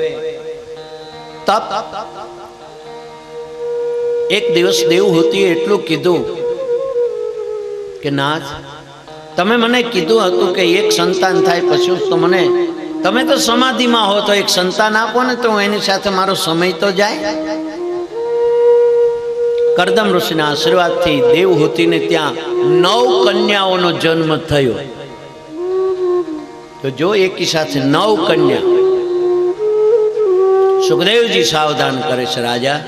તપ. એક દિવસ દેવહૂતિએ એટલું કીધું કે નાથ, તમે મને કીધું હતું કે એક સંતાન થાય પછી તો મને, તમે તો સમાધિમાં હો તો એક સંતાન આપો ને તો એની સાથે મારો સમય તો જાય. કરદમ ઋષિના આશીર્વાદથી દેવહૂતિને ત્યાં 9 કન્યાઓનો જન્મ થયો. તો જો એકી સાથે 9 કન્યા. સુખદેવજી સાવધાન કરે છે રાજા,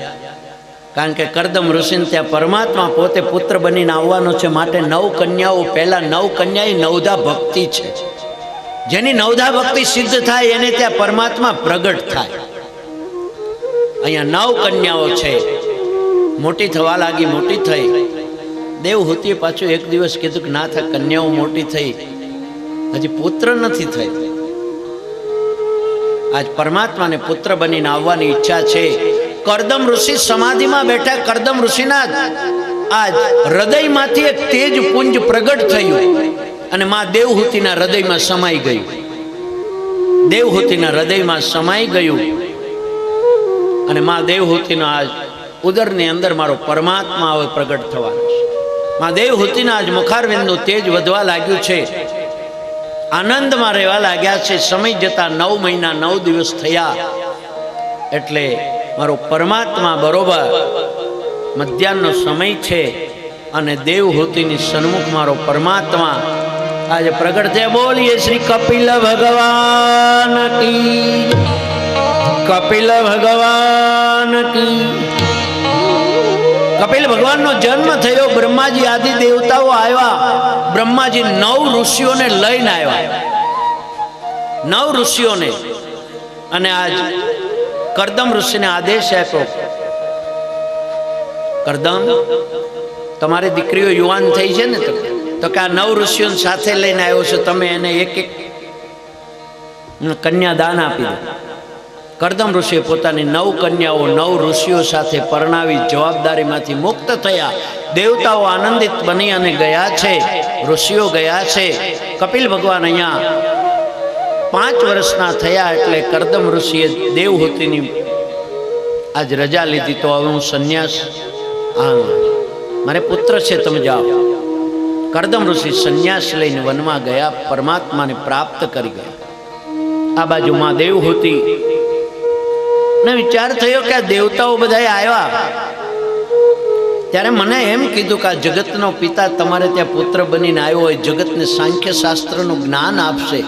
કારણ કે કરદમ ઋષિને ત્યાં પરમાત્મા પોતે પુત્ર બનીને આવવાનો છે. માટે 9 કન્યાઓ, પહેલા 9 કન્યા એ નવધા ભક્તિ છે. જેની નવધા ભક્તિ સિદ્ધ થાય એને ત્યાં પરમાત્મા પ્રગટ થાય. અહીંયા 9 કન્યાઓ છે. મોટી થવા લાગી, મોટી થઈ. દેવહૂતિએ પાછું એક દિવસ કીધું કે ના થાય, કન્યાઓ મોટી થઈ, હજી પુત્ર નથી થઈ. આજ પરમાત્માને પુત્ર બનીને આવવાની ઈચ્છા છે. કરદમ ઋષિ સમાધિમાં બેઠા. કરદમ ઋષિના આજ હૃદયમાંથી એક તેજ પુંજ પ્રગટ થયું અને માં દેવહૂતિના હૃદયમાં સમાઈ ગયું. દેવહૂતિના હૃદયમાં સમાઈ ગયું અને માં દેવહૂતિના આજ ઉદરની અંદર મારો પરમાત્મા હવે પ્રગટ થવાનો છે. માં દેવહૂતિના આજ મુખારવિંદનું તેજ વધવા લાગ્યું છે. આનંદમાં રહેવા લાગ્યા છે. સમય જતા 9 મહિના 9 દિવસ થયા. એટલે મારો પરમાત્મા બરોબર મધ્યાહનનો સમય છે અને દેવહૂતિની સન્મુખ મારો પરમાત્મા આજે પ્રગટ થયા. બોલીએ શ્રી કપિલ ભગવાન કી, કપિલ ભગવાન કી. કપિલ ભગવાનનો જન્મ થયો, બ્રહ્માજી આદિ દેવતાઓ આવ્યા, બ્રહ્માજી 9 ઋષિઓને લઈને આવ્યા, 9 ઋષિઓને. અને આજ કરદમ ઋષિને આદેશ આપ્યો, કરદમ તમારી દીકરીઓ યુવાન થઈ છે ને, તો કે આ 9 ઋષિઓને સાથે લઈને આવ્યો છે, તમે એને એક એક કન્યાદાન આપી દો. કરદમ ઋષિએ પોતાની 9 કન્યાઓ 9 ઋષિઓ સાથે પરણાવી જવાબદારીમાંથી મુક્ત થયા. દેવતાઓ આનંદિત બની અને ગયા છે, ઋષિઓ ગયા છે. કપિલ ભગવાન અહીંયા 5 વર્ષના થયા એટલે કરદમ ઋષિએ દેવહૂતિની આજ રજા લીધી. તો હવે હું સંન્યાસ, હા મારે પુત્ર છે, તમે જાઓ. કરદમ ઋષિ સંન્યાસ લઈને વનમાં ગયા, પરમાત્માને પ્રાપ્ત કરી ગયા. આ બાજુ માં દેવહૂતિ ને વિચાર થયો કે આ દેવતાઓ બધા આવ્યા ત્યારે મને એમ કીધું કે આ જગતનો પિતા તમારે ત્યાં પુત્ર બનીને આવ્યો હોય, જગતને સાંખ્ય શાસ્ત્રનું જ્ઞાન આપશે.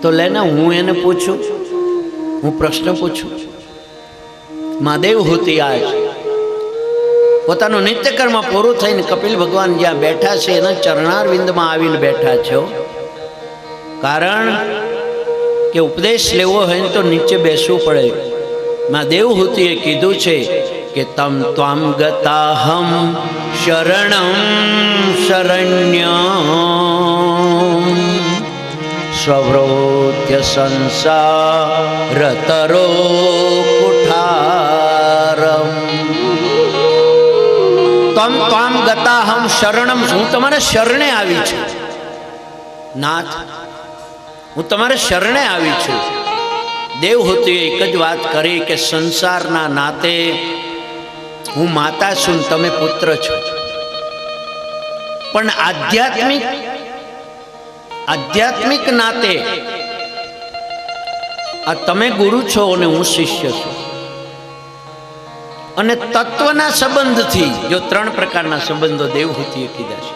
તો લેને હું એને પૂછું, હું પ્રશ્ન પૂછું. માં દેવહૂતિ આજ પોતાનું નિત્યકર્મ પૂરું થઈને કપિલ ભગવાન જ્યાં બેઠા છે એના ચરણારવિંદમાં આવીને બેઠા છો. કારણ કે ઉપદેશ લેવો હોય ને તો નીચે બેસવું પડે. માં દેવહૂતિએ કીધું છે કે તમ ત્વામ ગતાહમ શરણમ શરણ્યમ સ્વવૃત્ય સંસારતરો કુઠારમ. તમ ત્વામ ગતાહમ શરણમ, હું તમારા શરણે આવી છું નાથ, હું તમારા શરણે આવી છું. દેવહૂતિએ એક જ વાત કરી કે સંસારના નાતે હું માતા છું, તમે પુત્ર છો, પણ આધ્યાત્મિક નાતે આ તમે ગુરુ છો અને હું શિષ્ય છું. અને તત્વના સંબંધથી, જો 3 પ્રકારના સંબંધો દેવહૂતિએ કીધા છે.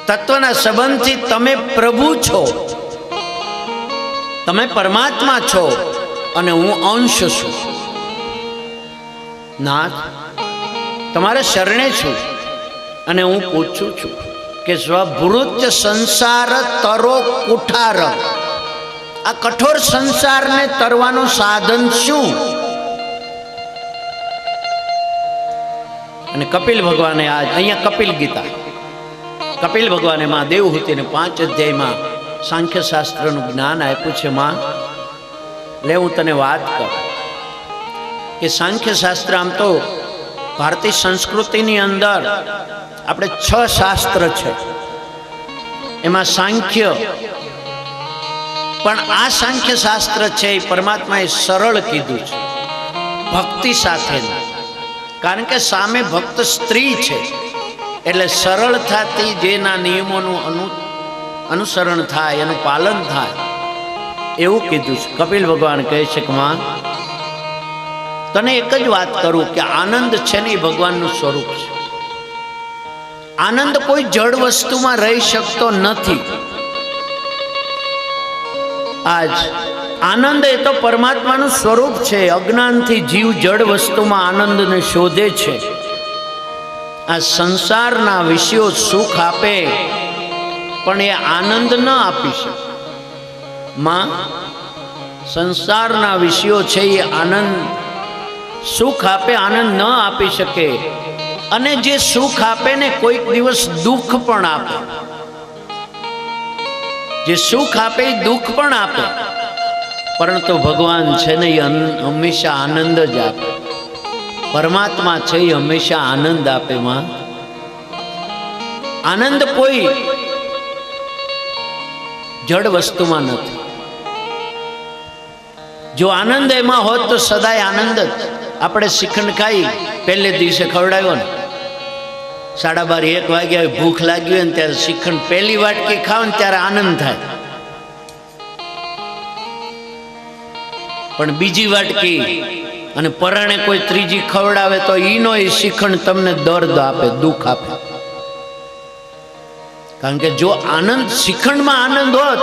તત્વના સંબંધથી તમે પ્રભુ છો, તમે પરમાત્મા છો અને હું અંશ છું. નાથ તમારે શરણે છું અને હું પૂછું છું કે સ્વભૃત્ય સંસાર તરો કુઠાર, આ કઠોર સંસારને તરવાનું સાધન શું? અને કપિલ ભગવાને આજ અહીંયા કપિલ ગીતા, કપિલ ભગવાને માં દેવહૂતિને 5 અધ્યાયમાં સાંખ્ય શાસ્ત્રનું જ્ઞાન આપ્યું છે. માં લે હું તને વાત કર કે સાંખ્ય શાસ્ત્ર, આમ તો ભારતીય સંસ્કૃતિની અંદર આપણે 6 શાસ્ત્ર છે, એમાં સાંખ્ય પણ આ સાંખ્ય શાસ્ત્ર છે એ પરમાત્માએ સરળ કીધું છે, ભક્તિ સાથેનું. કારણ કે સામે ભક્ત સ્ત્રી છે એટલે સરળતાથી જેના નિયમોનું અનુસરણ થાય, એનું પાલન થાય એવું કીધું છે. કપિલ ભગવાન કહે છે કે માં તને એક જ વાત કરું કે આનંદ છે ને એ ભગવાનનું સ્વરૂપ છે. આનંદ કોઈ જડ વસ્તુમાં રહી શકતો નથી. આજ આનંદ એ તો પરમાત્માનું સ્વરૂપ છે. અજ્ઞાનથી જીવ જડ વસ્તુમાં આનંદને શોધે છે. આ સંસારના વિષયો સુખ આપે પણ એ આનંદ ન આપી શકે. માં સંસારના વિષયો છે એ આનંદ સુખ આપે, આનંદ ન આપી શકે. અને જે સુખ આપે ને કોઈક દિવસ દુઃખ પણ આપે, જે સુખ આપે એ દુઃખ પણ આપે. પરંતુ ભગવાન છે ને એ હંમેશા આનંદ જ આપે. પરમાત્મા છે એ હંમેશા આનંદ આપે. માં આનંદ કોઈ જડ વસ્તુમાં નથી. જો આનંદ એમાં હોત તો સદાય આનંદ જ. આપણે શ્રીખંડ ખાઈ પહેલે દિવસે ખવડાવ્યો ને, 12:30-1 વાગ્યા ભૂખ લાગી હોય ને ત્યારે શ્રીખંડ પહેલી વાટકી ખાવ ને ત્યારે આનંદ થાય, પણ બીજી વાટકી અને પરાણે કોઈ ત્રીજી ખવડાવે તો ઈનો એ શ્રીખંડ તમને દર્દ આપે, દુઃખ આપે. કારણ કે જો આનંદ શ્રીખંડમાં આનંદ હોત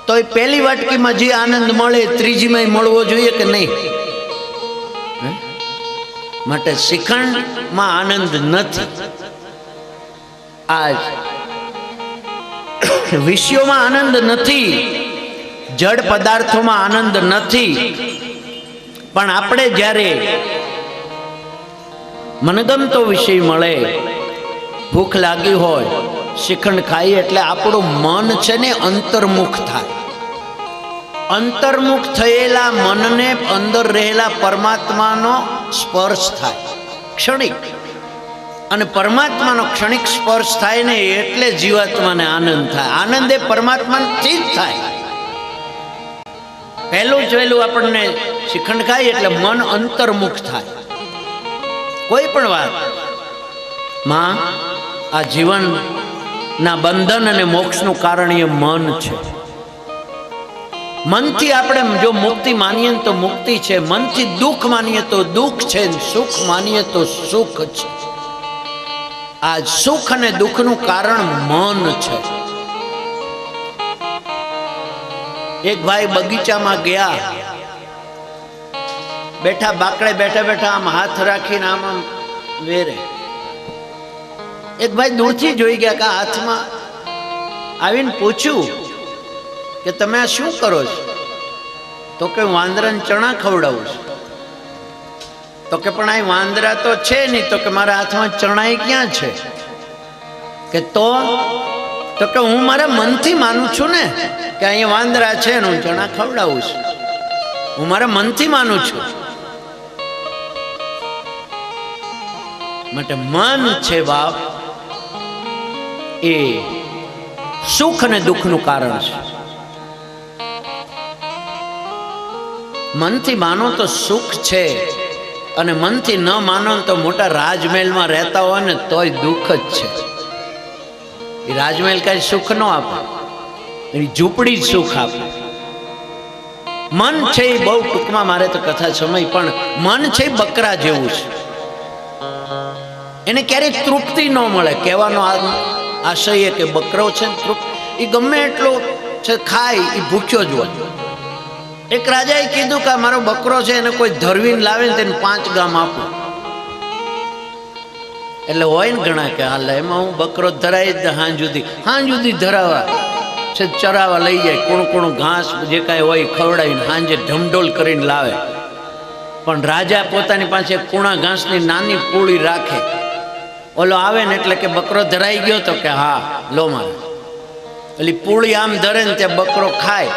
તો એ પહેલી વાટકીમાં જે આનંદ મળે ત્રીજીમાં મળવો જોઈએ કે નહીં? માટે શ્રીખંડમાં આનંદ નથી. આજ વિષયોમાં આનંદ નથી, જડ પદાર્થોમાં આનંદ નથી. પણ આપણે જ્યારે મનગમતો વિષય મળે, ભૂખ લાગી હોય, શ્રીખંડ ખાઈએ એટલે આપણું મન છે ને અંતર્મુખ થાય. અંતર્મુખ થયેલા મનને અંદર રહેલા પરમાત્માનો સ્પર્શ થાય ક્ષણિક, અને પરમાત્માનો ક્ષણિક સ્પર્શ થાય ને એટલે જીવાત્માને આનંદ થાય. આનંદ એ પરમાત્માથી જ થાય. પહેલું જ વહેલું આપણને શ્રીખંડ ખાય એટલે મન અંતર્મુખ થાય. કોઈ પણ વાત માં આ જીવનના બંધન અને મોક્ષનું કારણ એ મન છે. મનથી આપણે જો મુક્તિ માનીએ તો મુક્તિ છે, મનથી દુઃખ માનીએ તો દુઃખ છે, સુખ માનીએ તો સુખ છે. આ સુખ અને દુઃખનું કારણ મન છે. એક ભાઈ બગીચામાં ગયા, બેઠા બાકડે બેઠા બેઠા આમ હાથ રાખીને આમ આમ વેરે. એક ભાઈ દૂરથી જોઈ ગયા કે હાથમાં આવીને પૂછ્યું કે તમે આ શું કરો છો? તો કે વાંદરાને ચણા ખવડાવું છું. તો કે પણ આ વાંદરા તો છે નહીં. તો કે મારા હાથમાં ચણા ક્યાં છે? કે તો કે હું મારા મનથી માનું છું ને કે અહીંયા વાંદરા છે ને હું ચણા ખવડાવું છું. હું મારા મનથી માનું છું. માટે મન છે બાપ એ સુખ અને દુઃખનું કારણ છે. મનથી માનો તો સુખ છે, અને મનથી ન માનો તો મોટા રાજમહેલમાં રહેતા હોય ને તોય દુઃખ જ છે. એ રાજમહેલ કઈ સુખ ન આપે, એની ઝૂંપડી જ સુખ આપે. મન છે એ બહુ ટૂંકમાં મારે તો કથા સમય, પણ મન છે એ બકરા જેવું છે. એને ક્યારેય તૃપ્તિ ન મળે. કહેવાનો આશય કે બકરો છે એ ગમે એટલો છે ખાય એ ભૂખ્યો જ હોય. એક રાજાએ કીધું કે મારો બકરો છે એને કોઈ ધરવીને લાવે ને તેને 5 ગામ આપો. એટલે હોય ને ઘણા કે હાલ એમાં હું બકરો ધરાઈ જ હાંજ સુધી ધરાવા છે, ચરાવા લઈ જાય, કોણ ઘાસ જે કાંઈ હોય ખવડાવીને હાંજે ઢમઢોલ કરીને લાવે. પણ રાજા પોતાની પાસે કુણા ઘાસની નાની પૂળી રાખે. ઓલો આવે ને એટલે કે બકરો ધરાઈ ગયો, તો કે હા લો મારે. એટલે પૂળી આમ ધરે ને ત્યાં બકરો ખાય.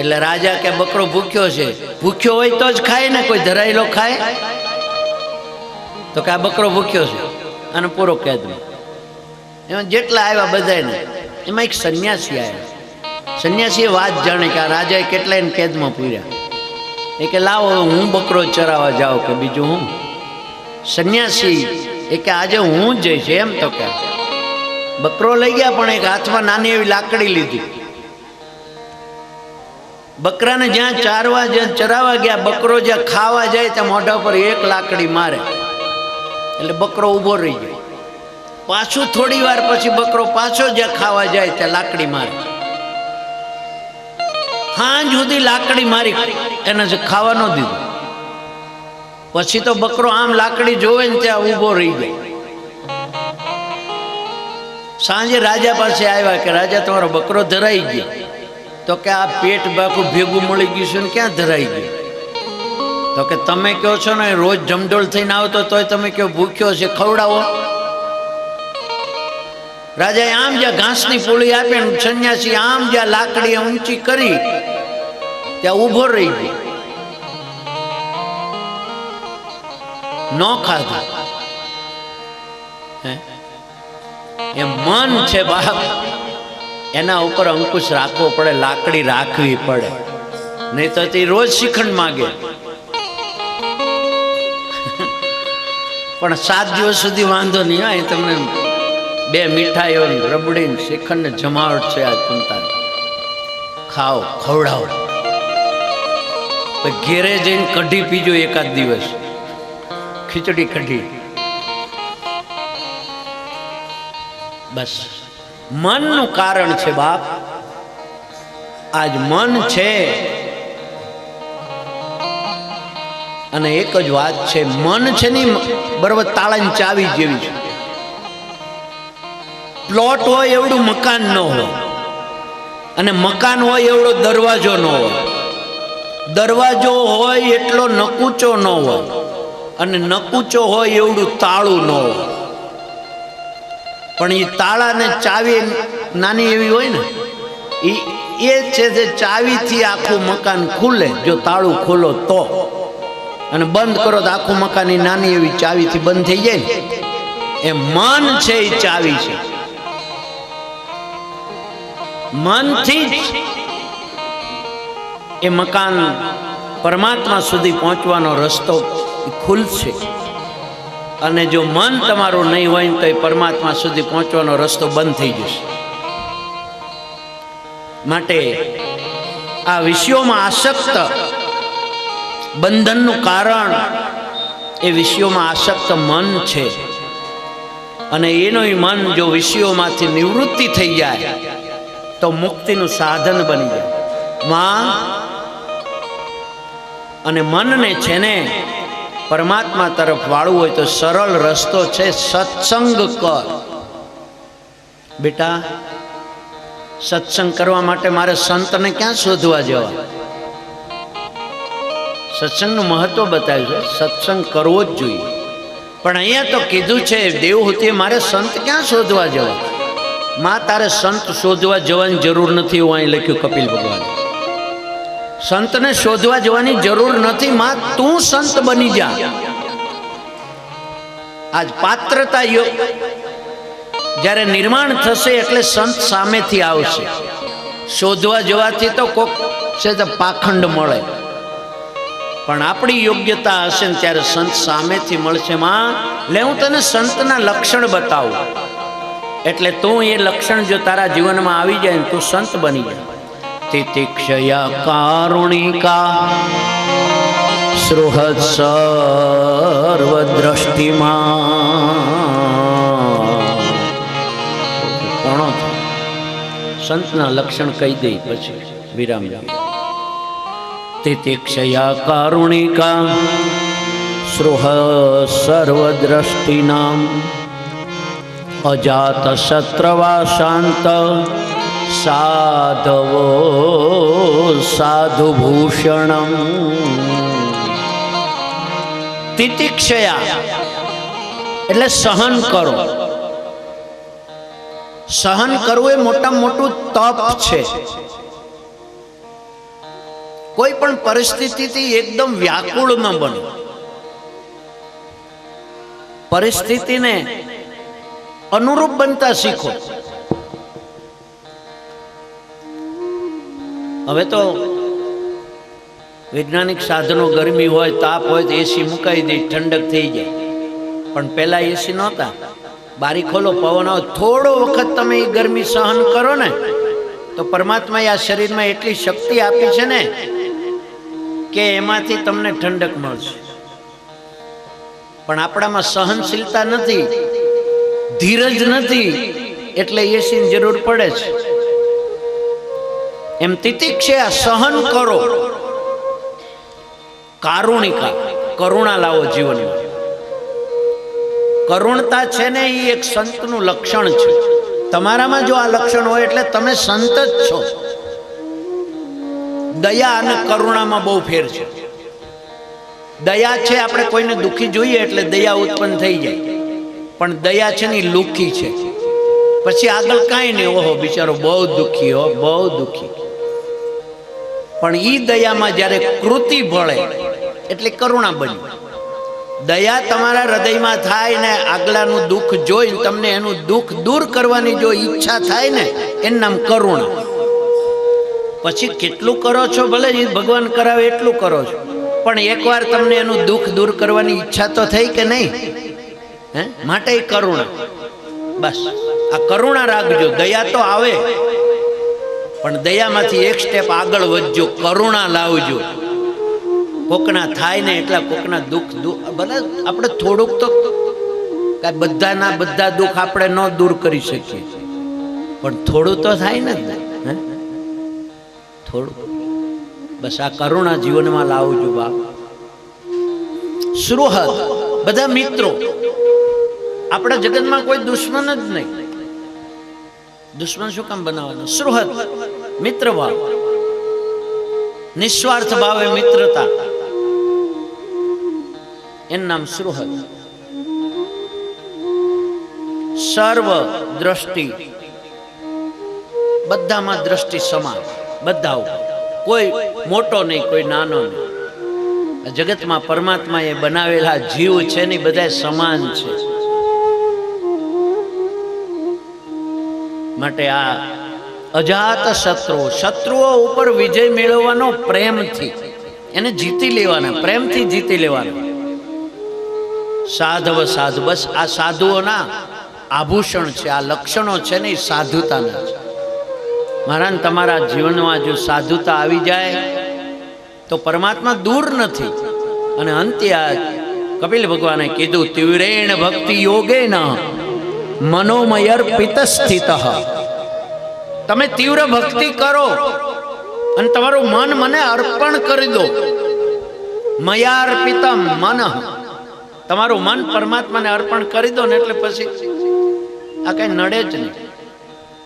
એટલે રાજા કે બકરો ભૂખ્યો છે. ભૂખ્યો હોય તો જ ખાય ને, કોઈ ધરાયેલો ખાય? તો કે આ બકરો ભૂખ્યો છે અને પૂરો કેદમાં. એમાં જેટલા આવ્યા બધાને, એમાં એક સંન્યાસી આવ્યા. સંન્યાસીએ વાત જાણે કે આ રાજાએ કેટલાયને કેદમાં પૂર્યા. એ કે લાવો હું બકરો ચરાવવા જાઉં કે બીજું હું. સંન્યાસી એ કે આજે હું જ જઈશ એમ. તો કે બકરો લઈ ગયા, પણ એક હાથમાં નાની એવી લાકડી લીધી. બકરાને જ્યાં ચારવા જ્યાં ચરાવવા ગયા, બકરો જ્યાં ખાવા જાય ત્યાં મોઢા પર એક લાકડી મારે એટલે બકરો ઊભો રહી જાય. પાછું થોડી વાર પછી બકરો પાછો જ્યાં ખાવા જાય ત્યાં લાકડી મારે. હાંજ સુધી લાકડી મારી એને જે ખાવા ન દીધું. પછી તો બકરો આમ લાકડી જોવે ને ત્યાં ઊભો રહી જાય. સાંજે રાજા પાસે આવ્યા કે રાજા તમારો બકરો ધરાઈ ગયો. તો કે આ પેટ બાકું ભેગું મળી ગયું છે ને ક્યાં ધરાઈ ગયું? તો કે તમે કહો છો ને રોજ જમડોળ થઈને આવતો તોય તમે કહો ભૂખ્યો છે, ખવડાવો. રાજાએ આમ જ્યાં ઘાસની પૂળી આપી ને સંન્યાસી આમ જ્યાં લાકડી ઊંચી કરી ત્યાં ઊભો રહી ગયો. ન ખાધું. એ મન છે બાપ, એના ઉપર અંકુશ રાખવો પડે, લાકડી રાખવી પડે, નહીં તો તે રોજ શ્રીખંડ માગે. પણ 7 દિવસ સુધી વાંધો નહીં. અહીં તમને 2 મીઠાઈઓ રબડી શ્રીખંડ ને જમાવટ છે. આ ચિંતા ખાઓ, ખવડાવો. તો ઘેરે જઈને કઢી પીજો એકાદ દિવસ, ખીચડી કઢી. બસ મનનું કારણ છે બાપ. આજ મન છે અને એક જ વાત છે, મન છે ને બરોબર તાળાની ચાવી જેવી છે. પ્લોટ હોય એવડું મકાન ન હોય, અને મકાન હોય એવડો દરવાજો ન હોય, દરવાજો હોય એટલો નકૂચો ન હોય, અને નકૂચો હોય એવડું તાળું ન હોય. પણ એ તાળા ને ચાવી નાની એવી હોય ને, એ છે જે ચાવીથી આખું મકાન ખુલે. જો તાળું ખોલો તો, અને બંધ કરો તો આખું મકાન નાની એવી ચાવીથી બંધ થઈ જાય ને. એ મન છે, એ ચાવી છે. મનથી જ એ મકાન પરમાત્મા સુધી પહોંચવાનો રસ્તો ખુલશે. અને જો મન તમારું નહીં હોય તો એ પરમાત્મા સુધી પહોંચવાનો રસ્તો બંધ થઈ જશે. માટે આ વિષયોમાં આસક્ત બંધનનું કારણ એ વિષયોમાં આસક્ત મન છે. અને એનું મન જો વિષયોમાંથી નિવૃત્તિ થઈ જાય તો મુક્તિનું સાધન બની જાય. માં અને મનને છે ને પરમાત્મા તરફ વાળવું હોય તો સરળ રસ્તો છે, સત્સંગ કર. બેટા, સત્સંગ કરવા માટે મારે સંતને ક્યાં શોધવા જવા? સત્સંગનું મહત્વ બતાવ્યું છે, સત્સંગ કરવો જ જોઈએ. પણ અહીંયા તો કીધું છે દેવહૂતિએ મારે સંત ક્યાં શોધવા જવા? માં, તારે સંત શોધવા જવાની જરૂર નથી, એવું અહીં લખ્યું કપિલ ભગવાન. સંતને શોધવા જવાની જરૂર નથી માં, તું સંત બની જા. આજ પાત્રતા યોગ જ્યારે નિર્માણ થશે એટલે સંત સામેથી આવશે. શોધવા જવાથી તો કોક છે તો પાખંડ મળે, પણ આપણી યોગ્યતા હશે ને ત્યારે સંત સામેથી મળશે. માં, લે હું તને સંતના લક્ષણ બતાવું, એટલે તું એ લક્ષણ જો તારા જીવનમાં આવી જાય ને તું સંત બની જાય. તિતિક્ષયા કારુણિકા સૃહદ સર્વદ્રષ્ટિમાં. કોણો સંતના લક્ષણ કહી દે પછી વિરામ. તિતિક્ષયા કારુણિકા સૃહદ સર્વદ્રષ્ટિનામ અજાત શત્રવા શાંત સાધવો સાધુભૂષણમ. તિતિક્ષયા એટલે સહન કરો. સહન કરવું એ મોટામાં મોટું તપ છે. કોઈ પણ પરિસ્થિતિથી એકદમ વ્યાકુળ ન બનો. પરિસ્થિતિને અનુરૂપ બનતા શીખો. હવે તો વૈજ્ઞાનિક સાધનો, ગરમી હોય, તાપ હોય તો એસી મુકાઈ દે, ઠંડક થઈ જાય. પણ પહેલા એસી નહોતા. બારી ખોલો, પવન આવે, થોડો વખત તમે એ ગરમી સહન કરો ને તો પરમાત્માએ આ શરીરમાં એટલી શક્તિ આપી છે ને કે એમાંથી તમને ઠંડક મળશે. પણ આપણામાં સહનશીલતા નથી, ધીરજ નથી, એટલે એસીની જરૂર પડે છે. એમ તિતિક્ષયા સહન કરો. કારુણિકા કરુણા લાવો જીવનમાં. કરુણતા છે ને એ એક સંતનું લક્ષણ છે. તમારામાં જો આ લક્ષણ હોય એટલે તમે સંત જ છો. દયા અને કરુણામાં બહુ ફેર છે. દયા છે આપણે કોઈને દુઃખી જોઈએ એટલે દયા ઉત્પન્ન થઈ જાય, પણ દયા છે ને લુખી છે. પછી આગળ કાંઈ નહીં, ઓહો બિચારો બહુ દુઃખી, હો બહુ દુઃખી. પણ ઈ દયામાં જ્યારે કૃતિ ભળે એટલે કરુણા બની. દયા તમારા હૃદયમાં થાય ને આગલાનું દુઃખ જોઈ તમને એનું દુઃખ દૂર કરવાની જો ઈચ્છા થાય ને એનું નામ કરુણા. પછી કેટલું કરો છો ભલે ભગવાન કરાવે એટલું કરો છો, પણ એકવાર તમને એનું દુઃખ દૂર કરવાની ઈચ્છા તો થઈ કે નહીં? હે, માટે કરુણા. બસ આ કરુણા રાખજો. દયા તો આવે પણ દયામાંથી એક સ્ટેપ આગળ વધજો, કરુણા લાવજો. કોકના થાય ને એટલા કોકના દુઃખ ભલે આપણે થોડુંક તો કાંઈ બધાના બધા દુઃખ આપણે ન દૂર કરી શકીએ, પણ થોડું તો થાય ને હે? થોડું બસ આ કરુણા જીવનમાં લાવજો બાપ. સુહૃદ બધા મિત્રો, આપણા જગતમાં કોઈ દુશ્મન જ નહીં. દુશ્મન શું કામ બનાવવાનો? સુહૃદ મિત્ર ભાવ, નિસ્વાર્થ ભાવે મિત્રતા, એનું નામ સુહૃદ. સર્વ દ્રષ્ટિ, બધામાં દ્રષ્ટિ સમાન, બધા ઉપર, કોઈ મોટો નહીં કોઈ નાનો નહીં. જગતમાં પરમાત્મા એ બનાવેલા જીવ છે ને બધા સમાન છે. માટે આ અજાત શત્રુઓ ઉપર વિજય મેળવવાનો પ્રેમથી, એને જીતી લેવાના, પ્રેમથી જીતી લેવાના. સાધવ સાધુ, બસ આ સાધુઓના આભૂષણ છે, આ લક્ષણો છે ને એ સાધુતાના છે. મહારાજ તમારા જીવનમાં જો સાધુતા આવી જાય તો પરમાત્મા દૂર નથી. અને અંતે આ કપિલ ભગવાને કીધું, તીવ્રેણ ભક્તિ યોગેન મનોમયર્પિત સ્થિત. તમે તીવ્ર ભક્તિ કરો અને તમારું મન મને અર્પણ કરી દો. મયાર્પિતમ મન, તમારું મન પરમાત્માને અર્પણ કરી દો ને એટલે પછી આ કઈ નડે જ નહીં.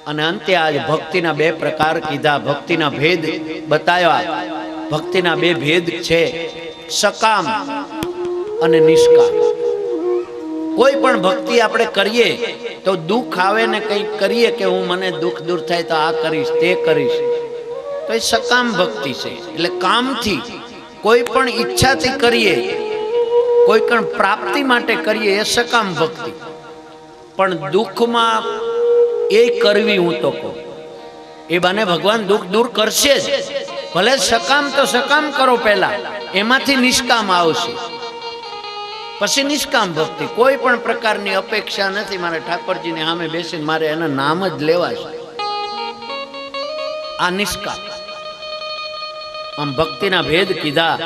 અને અંતે આજ ભક્તિના બે પ્રકાર કીધા, ભક્તિના ભેદ બતાવ્યા. ભક્તિના બે ભેદ છે, સકામ અને નિષ્કામ. કોઈ પણ ભક્તિ આપણે કરીએ તો દુઃખ આવે ને કંઈક કરીએ કે હું મને દુઃખ દૂર થાય તો આ કરીશ તે કરીશ, તો એ સકામ ભક્તિ છે. એટલે કામથી, કોઈ પણ ઈચ્છાથી કરીએ, કોઈ પણ પ્રાપ્તિ માટે કરીએ એ સકામ ભક્તિ. પણ દુઃખમાં એ કરવી, હું તો કહું એ બાને ભગવાન દુઃખ દૂર કરશે જ. ભલે સકામ તો સકામ કરો પહેલા, એમાંથી નિષ્કામ આવશે, પછી નિષ્કામ ભક્તિ. કોઈ પણ પ્રકારની અપેક્ષા નથી મારે ઠાકોરજીને સામે બેસીને મારે એના નામ જ લેવા છે, આ નિષ્કામ. આમ ભક્તિના ભેદ કીધા.